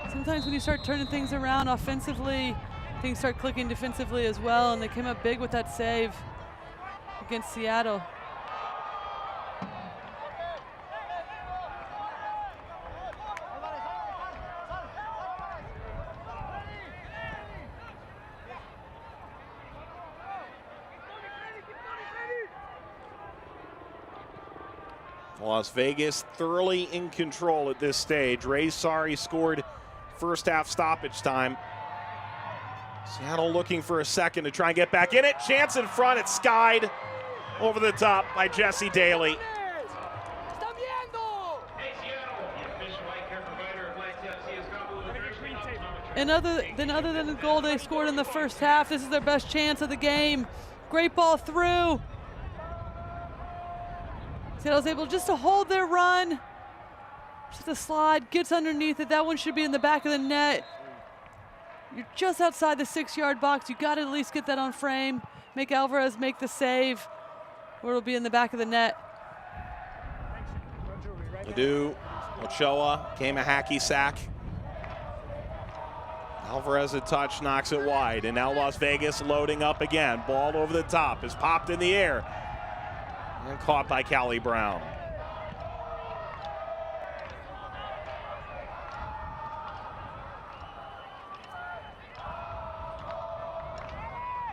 Sometimes when you start turning things around offensively, things start clicking defensively as well, and they came up big with that save against Seattle. Las Vegas thoroughly in control at this stage. Ray Sari scored first half stoppage time. Seattle looking for a second to try and get back in it. Chance in front, it's skied over the top by Jesse Daly. And other than the goal they scored in the first half, this is their best chance of the game. Great ball through. Seattle's able just to hold their run. Just a slide, gets underneath it. That one should be in the back of the net. You're just outside the 6-yard box. You got to at least get that on frame. Make Alvarez make the save, or it'll be in the back of the net. Adu, Ochoa, came a hacky sack. Alvarez a touch, knocks it wide, and now Las Vegas loading up again. Ball over the top is popped in the air and caught by Callie Brown.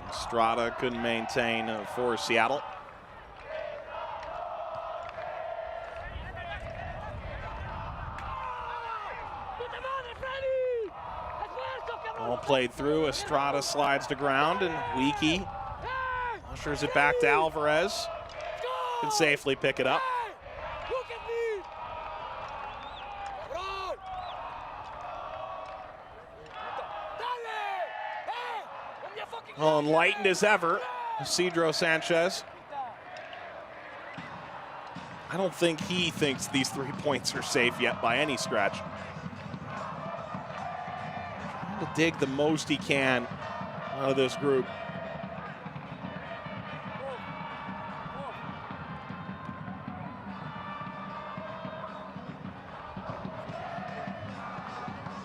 Estrada couldn't maintain for Seattle. All played through. Estrada slides to ground, and Weekey ushers it back to Alvarez. Can safely pick it up. Well, enlightened as ever, Isidro Sanchez. I don't think he thinks these 3 points are safe yet by any stretch. Trying to dig the most he can out of this group.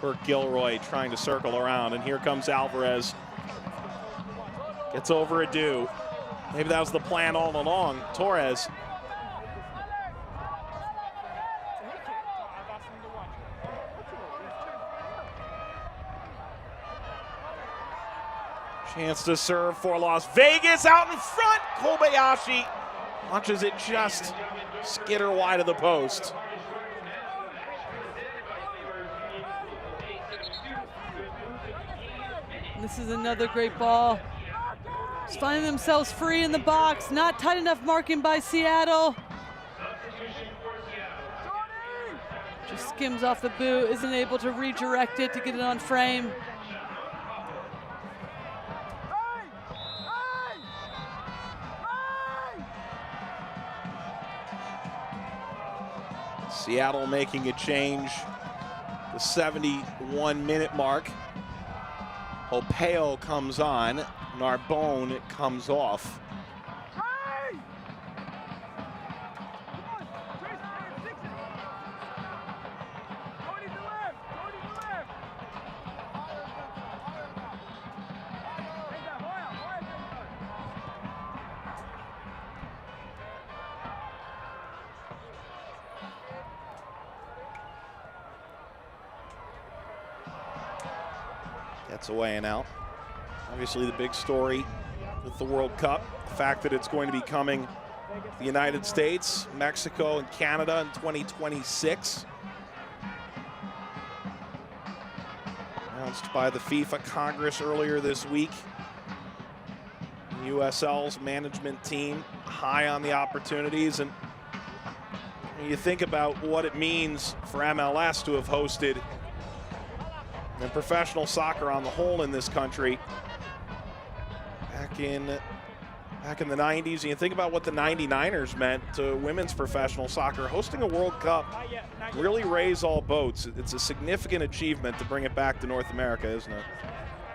Burke-Gilroy trying to circle around, and here comes Alvarez. Gets over Adu. Maybe that was the plan all along. Torres. Chance to serve for Las Vegas, out in front. Kobayashi launches it just skitter wide of the post. This is another great ball. Just finding themselves free in the box. Not tight enough marking by Seattle. Just skims off the boot, isn't able to redirect it to get it on frame. Seattle making a change. The 71-minute mark. Opeo comes on. Narbonne comes off. Gets away and out. Obviously the big story with the World Cup, the fact that it's going to be coming to the United States, Mexico, and Canada in 2026. Announced by the FIFA Congress earlier this week. USL's management team high on the opportunities, and you think about what it means for MLS to have hosted and professional soccer on the whole in this country back in the 90s. And you think about what the 99ers meant to women's professional soccer. Hosting a World Cup really raised all boats. It's a significant achievement to bring it back to North America, isn't it?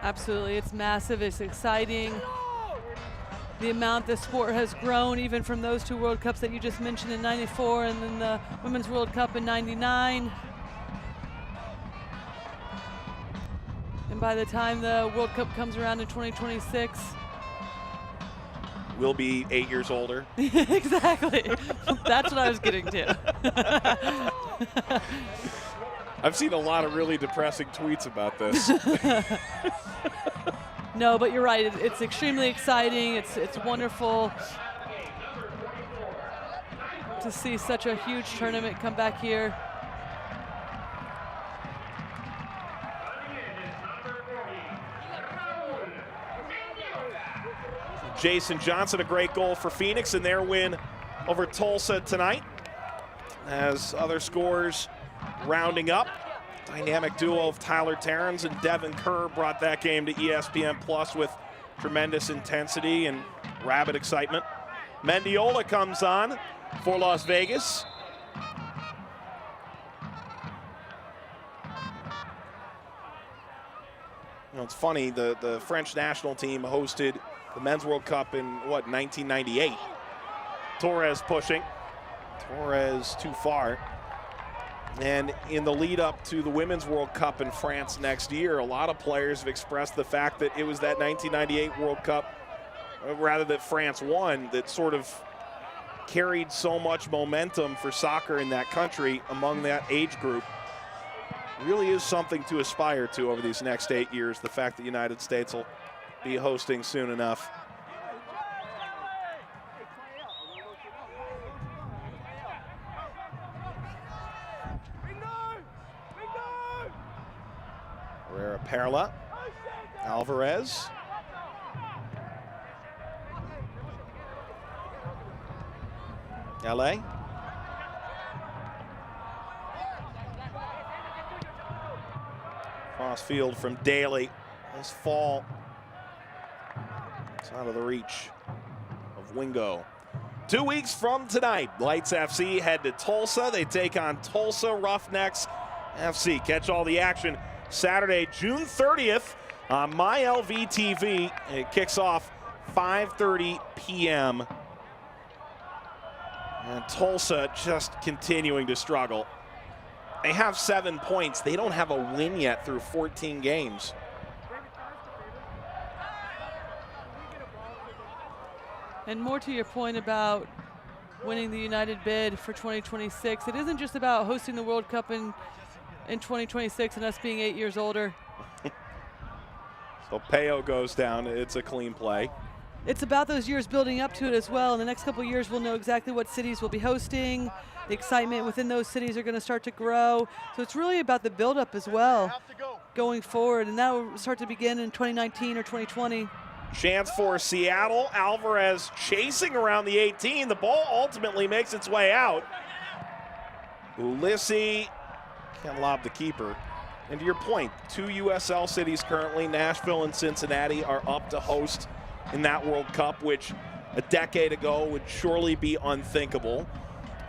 Absolutely, it's massive, it's exciting. The amount the sport has grown, even from those two World Cups that you just mentioned in '94 and then the Women's World Cup in '99. And by the time the World Cup comes around in 2026, we'll be 8 years older. Exactly. That's what I was getting to. I've seen a lot of really depressing tweets about this. No, but you're right. It's extremely exciting. It's wonderful to see such a huge tournament come back here. Jason Johnson, a great goal for Phoenix in their win over Tulsa tonight. As other scores rounding up, dynamic duo of Tyler Terrens and Devin Kerr brought that game to ESPN Plus with tremendous intensity and rabid excitement. Mendiola comes on for Las Vegas. You know, it's funny, the French national team hosted the Men's World Cup in, 1998. Torres pushing. Torres too far. And in the lead up to the Women's World Cup in France next year, a lot of players have expressed the fact that it was that 1998 World Cup, rather that France won, that sort of carried so much momentum for soccer in that country among that age group. Really is something to aspire to over these next 8 years, the fact that the United States will be hosting soon enough. Herrera Perla, Alvarez. LA. Cross field from Daly. This fall. It's out of the reach of Wingo. 2 weeks from tonight, Lights FC head to Tulsa. They take on Tulsa Roughnecks FC. Catch all the action Saturday, June 30th on MyLV.TV. It kicks off 5:30 p.m. And Tulsa just continuing to struggle. They have 7 points. They don't have a win yet through 14 games. And more to your point about winning the United bid for 2026, it isn't just about hosting the World Cup in 2026 and us being 8 years older. So Peo goes down. It's a clean play. It's about those years building up to it as well. In the next couple of years, we'll know exactly what cities will be hosting. The excitement within those cities are going to start to grow. So it's really about the buildup as well going forward. And that will start to begin in 2019 or 2020. Chance for Seattle. Alvarez chasing around the 18. The ball ultimately makes its way out. Ulysses can lob the keeper. And to your point, 2 USL cities currently, Nashville and Cincinnati, are up to host in that World Cup, which a decade ago would surely be unthinkable.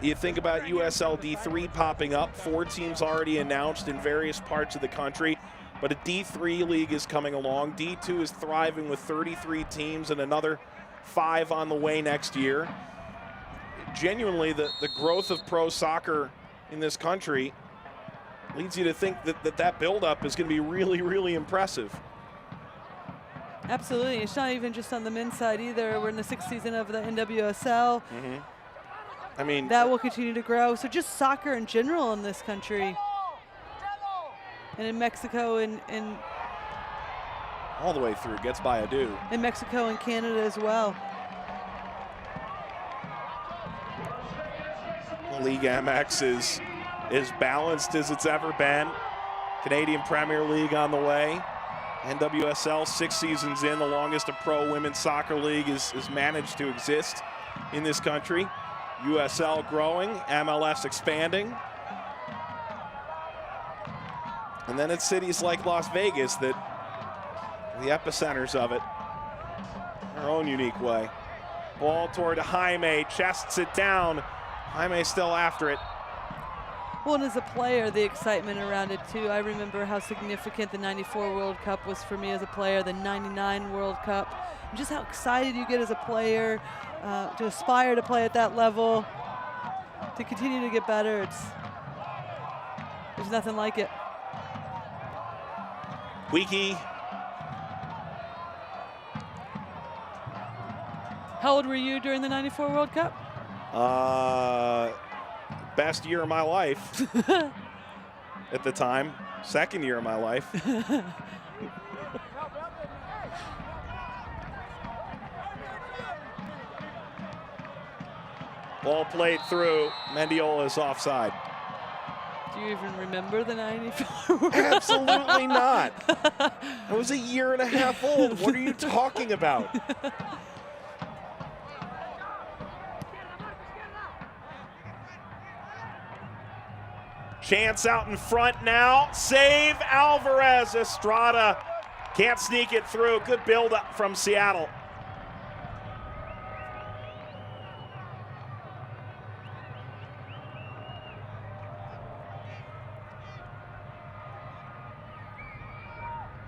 You think about USL D3 popping up, 4 teams already announced in various parts of the country, but a D3 league is coming along. D2 is thriving with 33 teams and another 5 on the way next year. Genuinely, the growth of pro soccer in this country leads you to think that buildup is going to be really, really impressive. Absolutely. It's not even just on the men's side either. We're in the 6th season of the NWSL. I mean, that will continue to grow. So just soccer in general in this country. And in Mexico and all the way through, gets by Adu. In Mexico and Canada as well. League MX is as balanced as it's ever been. Canadian Premier League on the way. NWSL 6 seasons in, the longest a pro women's soccer league is managed to exist in this country. USL growing, MLS expanding. And then it's cities like Las Vegas that are the epicenters of it, their own unique way. Ball toward Jaime, chests it down. Jaime still after it. Well, and as a player, the excitement around it too. I remember how significant the '94 World Cup was for me as a player, the '99 World Cup. And just how excited you get as a player to aspire to play at that level, to continue to get better. There's nothing like it. Wiki. How old were you during the '94 World Cup? Best year of my life at the time. 2nd year of my life. Ball played through. Mendiola's offside. Do you even remember the '94? Absolutely not. I was a year and a half old. What are you talking about? Chance out in front now. Save Alvarez. Estrada can't sneak it through. Good build-up from Seattle.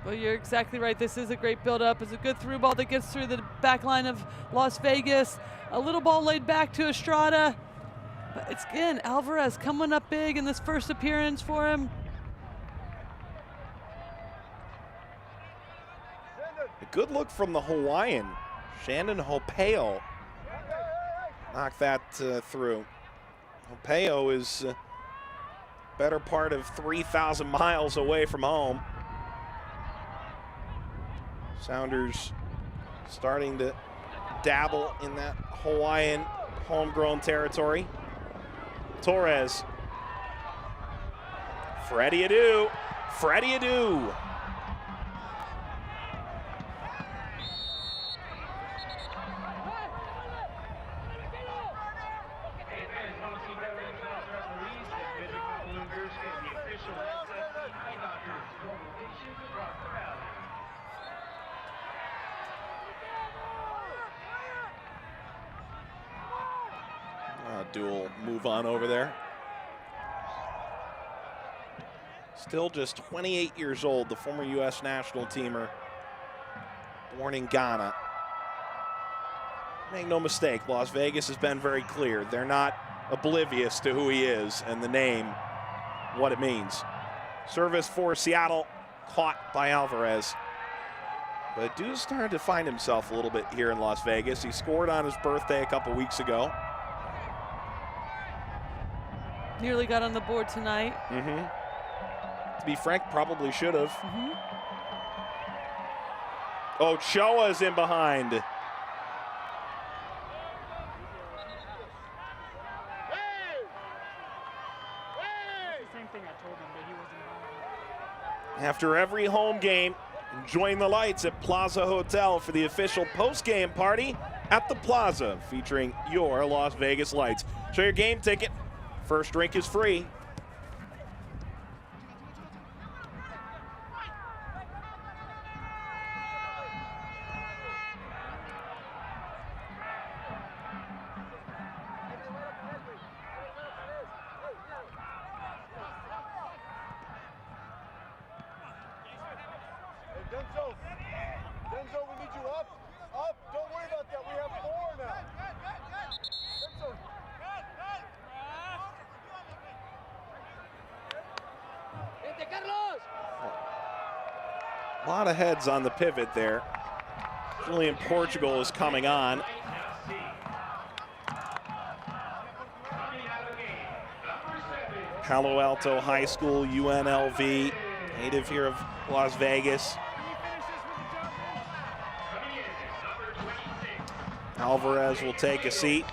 Well, you're exactly right. This is a great build-up. It's a good through ball that gets through the back line of Las Vegas. A little ball laid back to Estrada. But it's, again, Alvarez coming up big in this first appearance for him. A good look from the Hawaiian. Shannon Hopeo knocked that through. Hopeo is better part of 3,000 miles away from home. Sounders starting to dabble in that Hawaiian homegrown territory. Torres. Freddie Adu. Freddie Adu. Dual move on over there. Still just 28 years old, the former U.S. national teamer, born in Ghana. Make no mistake, Las Vegas has been very clear. They're not oblivious to who he is and the name, what it means. Service for Seattle, caught by Alvarez. But Adu's starting to find himself a little bit here in Las Vegas. He scored on his birthday a couple weeks ago. Nearly got on the board tonight. To be frank, probably should have. Ochoa's in behind. After every home game, enjoying the lights at Plaza Hotel for the official post-game party at the Plaza, featuring your Las Vegas Lights. Show your game ticket. First drink is free. Denzo, we need you up. Don't worry about that. We have 4 now. A lot of heads on the pivot there. Julian Portugal is coming on. Palo Alto High School, UNLV, native here of Las Vegas. Alvarez will take a seat.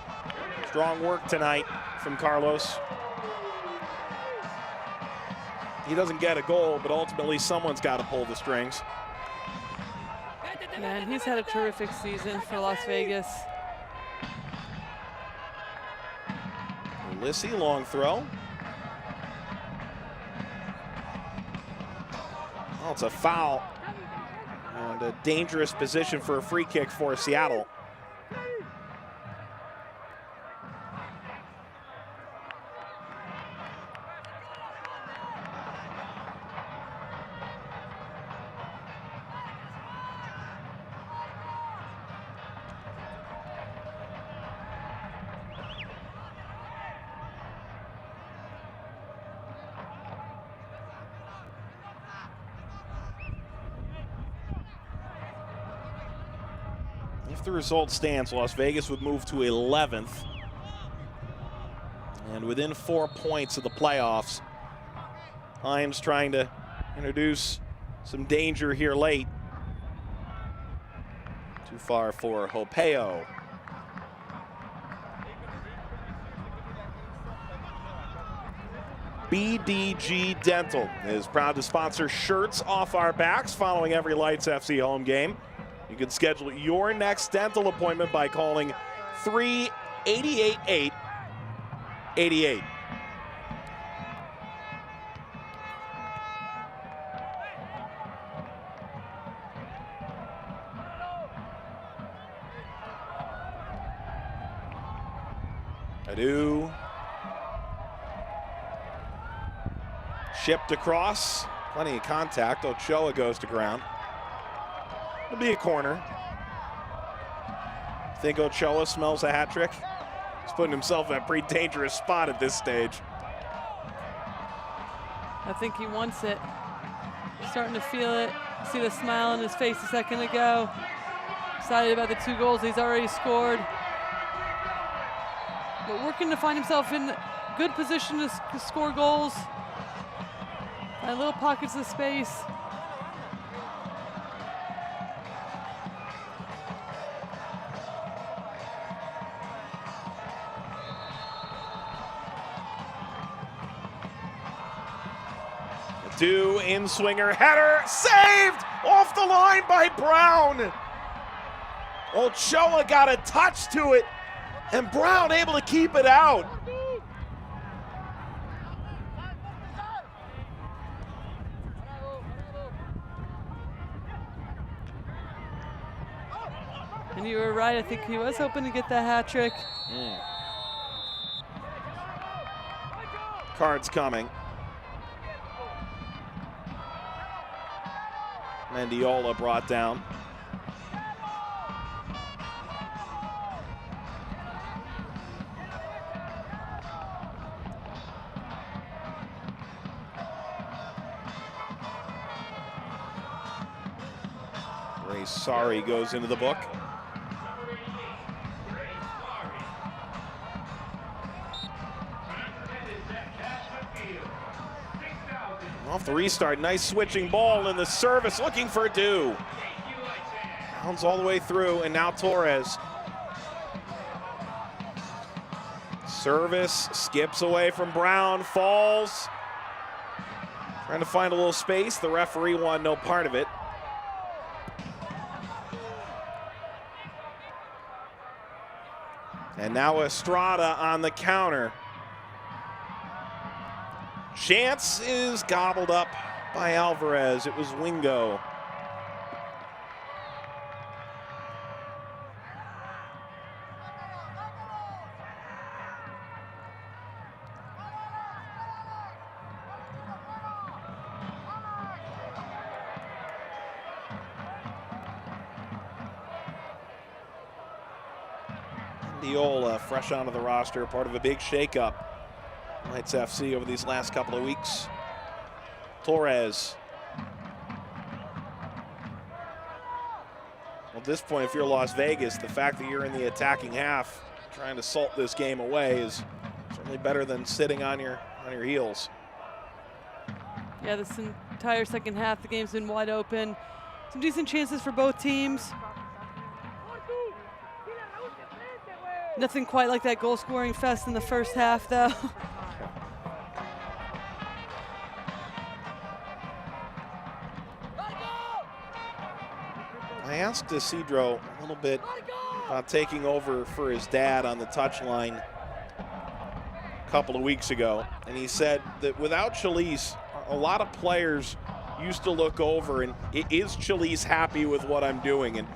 Strong work tonight from Carlos. He doesn't get a goal, but ultimately someone's got to pull the strings. Yeah, and he's had a terrific season for Las Vegas. Lissi, long throw. Oh, it's a foul. And a dangerous position for a free kick for Seattle. If the result stands, Las Vegas would move to 11th. And within 4 points of the playoffs, Hines trying to introduce some danger here late. Too far for Hopeo. BDG Dental is proud to sponsor shirts off our backs following every Lights FC home game. You can schedule your next dental appointment by calling 3-888-88. Adu. Shipped across. Plenty of contact. Ochoa goes to ground. It'll be a corner. Think Ochoa smells a hat trick? He's putting himself in a pretty dangerous spot at this stage. I think he wants it. Starting to feel it. See the smile on his face a second ago. Excited about the 2 goals he's already scored. But working to find himself in good position to score goals. Find little pockets of space. Two in-swinger header, saved off the line by Brown. Ochoa got a touch to it, and Brown able to keep it out. And you were right, I think he was hoping to get that hat trick. Cards coming. Mendiola brought down. Ray Sari goes into the book. Off the restart, nice switching ball in the service, looking for Dew. Rounds all the way through, and now Torres. Service, skips away from Brown, falls. Trying to find a little space. The referee wanted no part of it. And now Estrada on the counter. Chance is gobbled up by Alvarez. It was Wingo. Diola, fresh onto the roster, part of a big shakeup. Knights FC over these last couple of weeks. Torres. Well, at this point, if you're Las Vegas, the fact that you're in the attacking half, trying to salt this game away is certainly better than sitting on your heels. Yeah, this entire second half, the game's been wide open. Some decent chances for both teams. Nothing quite like that goal-scoring fest in the first half, though. I asked Isidro a little bit about taking over for his dad on the touchline a couple of weeks ago, and he said that without Chalice, a lot of players used to look over and is Chalice happy with what I'm doing? And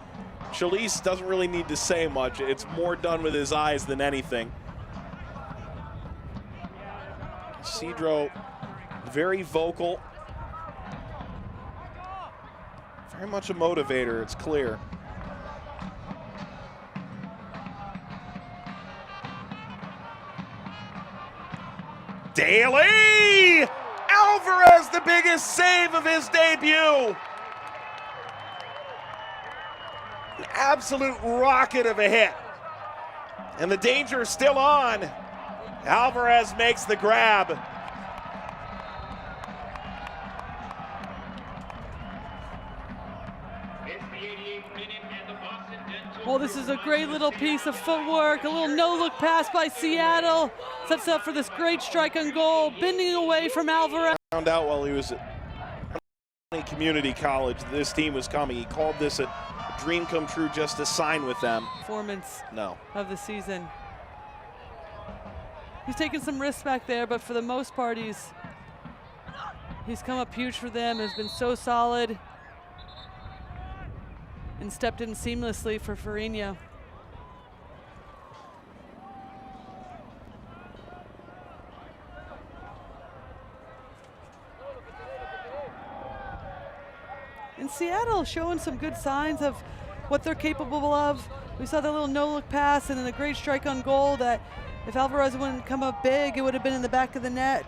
Chalice doesn't really need to say much. It's more done with his eyes than anything. Isidro, very vocal. Very much a motivator, it's clear. Daly! Alvarez, the biggest save of his debut. An absolute rocket of a hit. And the danger is still on. Alvarez makes the grab. Well, this is a great little piece of footwork, a little no-look pass by Seattle. Sets up for this great strike on goal, bending away from Alvarez. Found out while he was at community college this team was coming. He called this a dream come true just to sign with them. Performance No. of the season. He's taken some risks back there, but for the most part, he's come up huge for them, has been so solid, and stepped in seamlessly for Farina. And Seattle showing some good signs of what they're capable of. We saw the little no-look pass and then a great strike on goal that if Alvarez wouldn't come up big, it would have been in the back of the net.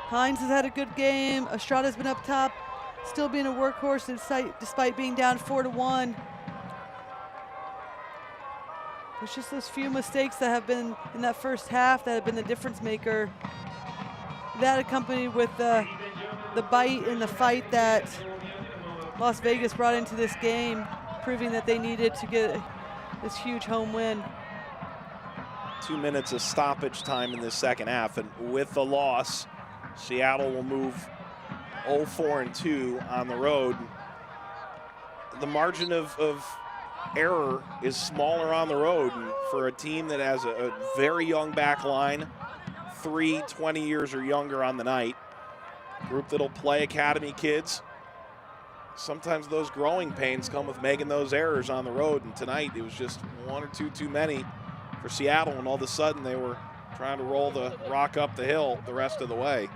Hines has had a good game. Estrada's been up top, still being a workhorse despite being down 4-1. It's just those few mistakes that have been in that first half that have been the difference maker. That accompanied with the bite and the fight that Las Vegas brought into this game, proving that they needed to get this huge home win. 2 minutes of stoppage time in this second half, and with the loss, Seattle will move 0-4-2 on the road. The margin of error is smaller on the road, and for a team that has a very young back line, 20 years or younger on the night, group that'll play academy kids. Sometimes those growing pains come with making those errors on the road, and tonight it was just one or two too many for Seattle, and all of a sudden they were trying to roll the rock up the hill the rest of the way.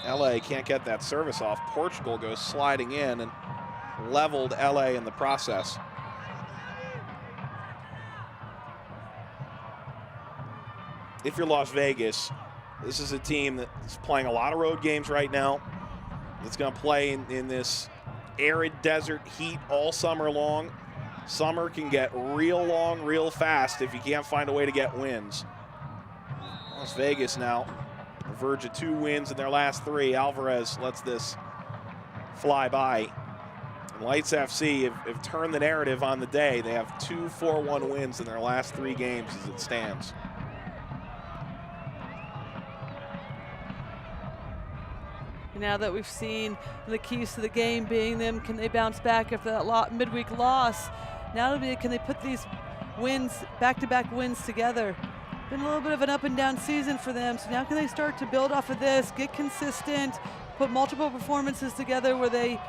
LA can't get that service off. Portugal goes sliding in and leveled LA in the process. If you're Las Vegas, this is a team that's playing a lot of road games right now. That's going to play in this arid desert heat all summer long. Summer can get real long, real fast if you can't find a way to get wins. Las Vegas now verge of 2 wins in their last 3. Alvarez lets this fly by. And Lights FC have turned the narrative on the day. They have 2 4-1 wins in their last 3 games as it stands. Now that we've seen the keys to the game being them, can they bounce back after that midweek loss? Now it'll be, can they put these wins, back-to-back wins together? Been a little bit of an up and down season for them, so now can they start to build off of this, get consistent, put multiple performances together where they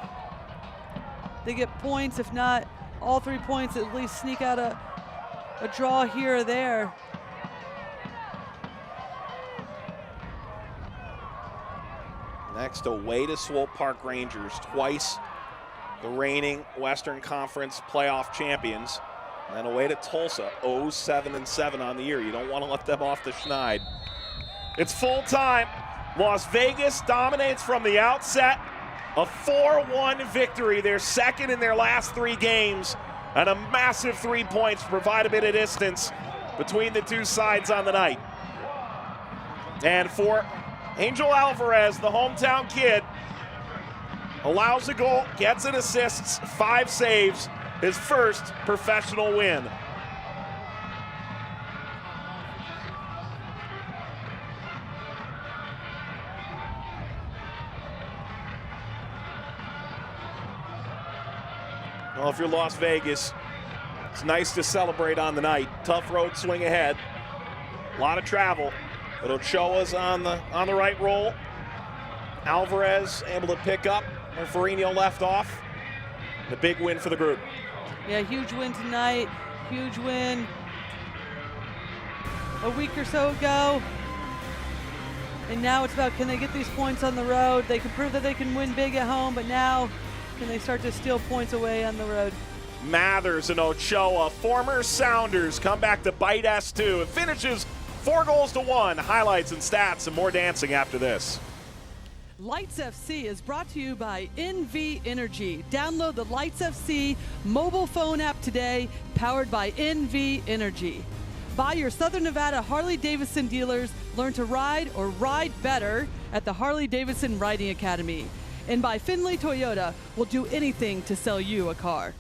get points, if not all 3 points, at least sneak out a draw here or there. Next, away to Swope Park Rangers, twice the reigning Western Conference playoff champions. And then away to Tulsa, 0-7-7 on the year. You don't want to let them off the schneid. It's full time. Las Vegas dominates from the outset. A 4-1 victory, their second in their last 3 games, and a massive 3 points to provide a bit of distance between the 2 sides on the night. And for Angel Alvarez, the hometown kid, allows a goal, gets an assist, 5 saves, his first professional win. Well, if you're Las Vegas, it's nice to celebrate on the night. Tough road swing ahead. A lot of travel. But Ochoa's on the right roll. Alvarez able to pick up where Farino left off. The big win for the group. Yeah, huge win tonight. Huge win a week or so ago. And now it's about, can they get these points on the road? They can prove that they can win big at home, but now can they start to steal points away on the road? Mathers and Ochoa, former Sounders, come back to bite S2. It finishes 4-1. Highlights and stats and more dancing after this. Lights FC is brought to you by NV Energy. Download the Lights FC mobile phone app today, powered by NV Energy. By your Southern Nevada Harley-Davidson dealers, learn to ride or ride better at the Harley-Davidson Riding Academy. And by Findlay Toyota, we'll do anything to sell you a car.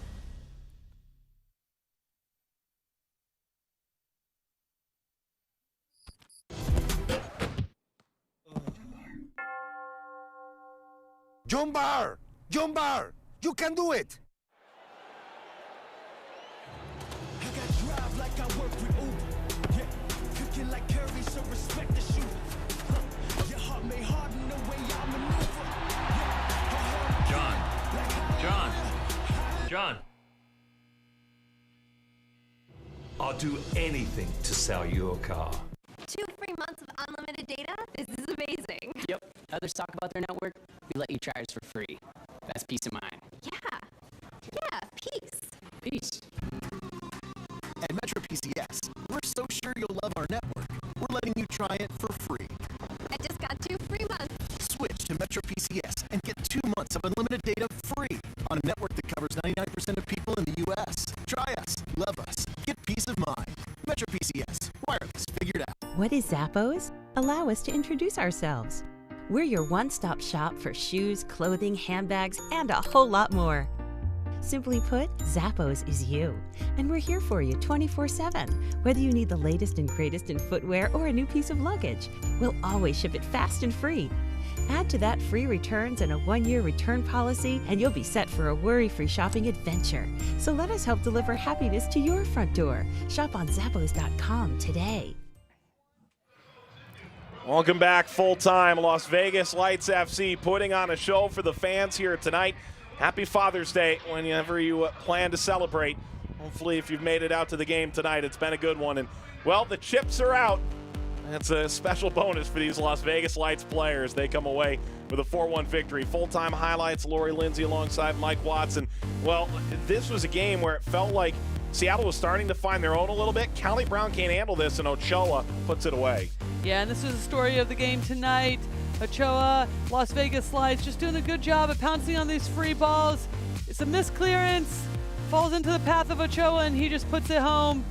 John Barr, you can do it. I got drive like I work with Uber. Yeah, cooking like Curry, so respect the shooter. Your heart may harden the way I maneuver. John. I'll do anything to sell you a car. 2 free months of unlimited data? This is amazing. Yep. Others talk about their network. We let you try ours for free. That's peace of mind. Yeah, peace. Peace. At Metro PCS, we're so sure you'll love our network. We're letting you try it for free. I just got 2 free months. Switch to Metro PCS and get 2 months of unlimited data free on a network that covers 99% of people in the U.S. Try us, love us, get peace of mind. Metro PCS, wireless, figured out. What is Zappos? Allow us to introduce ourselves. We're your one-stop shop for shoes, clothing, handbags, and a whole lot more. Simply put, Zappos is you, and we're here for you 24/7. Whether you need the latest and greatest in footwear or a new piece of luggage, we'll always ship it fast and free. Add to that free returns and a 1-year return policy, and you'll be set for a worry-free shopping adventure. So let us help deliver happiness to your front door. Shop on Zappos.com today. Welcome back full-time. Las Vegas Lights FC putting on a show for the fans here tonight. Happy Father's Day whenever you plan to celebrate. Hopefully, if you've made it out to the game tonight, it's been a good one. And, well, the chips are out. That's a special bonus for these Las Vegas Lights players. They come away with a 4-1 victory. Full-time highlights, Lori Lindsay alongside Mike Watson. Well, this was a game where it felt like Seattle was starting to find their own a little bit. Callie Brown can't handle this, and Ochoa puts it away. Yeah, and this is the story of the game tonight. Ochoa, Las Vegas Lights, just doing a good job of pouncing on these free balls. It's a misclearance, falls into the path of Ochoa, and he just puts it home.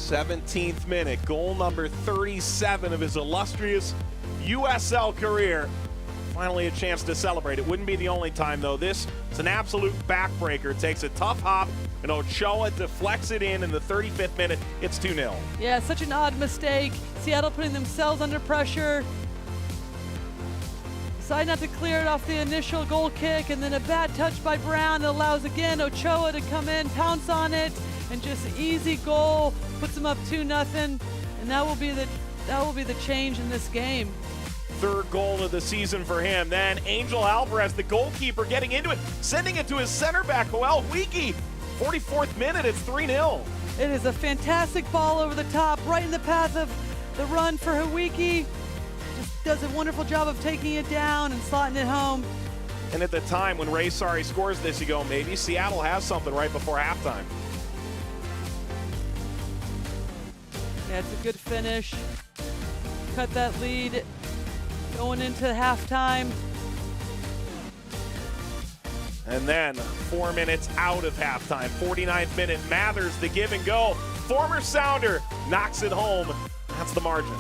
17th minute, goal number 37 of his illustrious USL career. Finally a chance to celebrate. It wouldn't be the only time, though. This is an absolute backbreaker. Takes a tough hop, and Ochoa deflects it in the 35th minute. It's 2-0. Yeah, such an odd mistake. Seattle putting themselves under pressure. Decide not to clear it off the initial goal kick, and then a bad touch by Brown that allows again Ochoa to come in, pounce on it, and just easy goal puts them up 2-0, and that will be the change in this game. Third goal of the season for him. Then Angel Alvarez, the goalkeeper, getting into it, sending it to his center back, Joel Huiki. 44th minute, it's 3-0. It is a fantastic ball over the top, right in the path of the run for Huiki. Just does a wonderful job of taking it down and slotting it home. And at the time when Ray Sari scores this, you go, maybe Seattle has something right before halftime. Yeah, it's a good finish. Cut that lead going into halftime. And then 4 minutes out of halftime, 49th minute, Mathers, the give and go. Former Sounder knocks it home. That's the margin.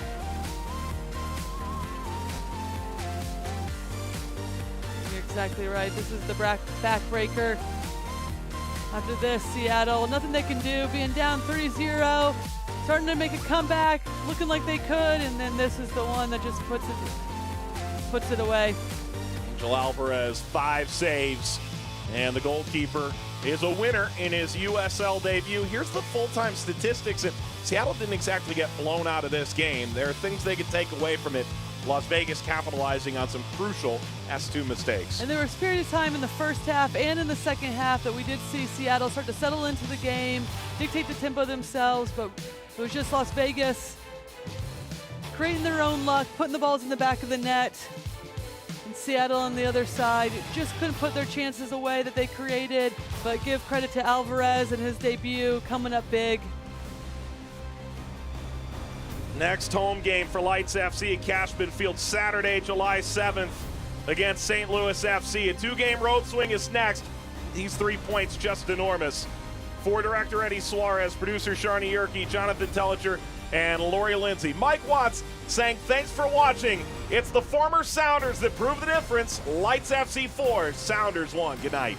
You're exactly right. This is the backbreaker. After this, Seattle, nothing they can do, being down 3-0, starting to make a comeback, looking like they could, and then this is the one that just puts it away. Angel Alvarez, 5 saves, and the goalkeeper is a winner in his USL debut. Here's the full-time statistics, and Seattle didn't exactly get blown out of this game. There are things they could take away from it. Las Vegas capitalizing on some crucial S2 mistakes. And there was a period of time in the first half and in the second half that we did see Seattle start to settle into the game, dictate the tempo themselves, but it was just Las Vegas creating their own luck, putting the balls in the back of the net. And Seattle on the other side just couldn't put their chances away that they created, but give credit to Alvarez and his debut coming up big. Next home game for Lights FC at Cashman Field, Saturday, July 7th against St. Louis FC. A 2-game road swing is next. These 3 points just enormous. For director Eddie Suarez, producer Sharni Yerke, Jonathan Tellicher, and Lori Lindsay. Mike Watts saying thanks for watching. It's the former Sounders that prove the difference. Lights FC 4, Sounders 1. Good night.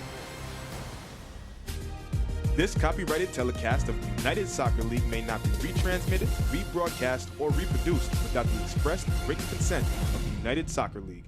This copyrighted telecast of the United Soccer League may not be retransmitted, rebroadcast, or reproduced without the express written consent of the United Soccer League.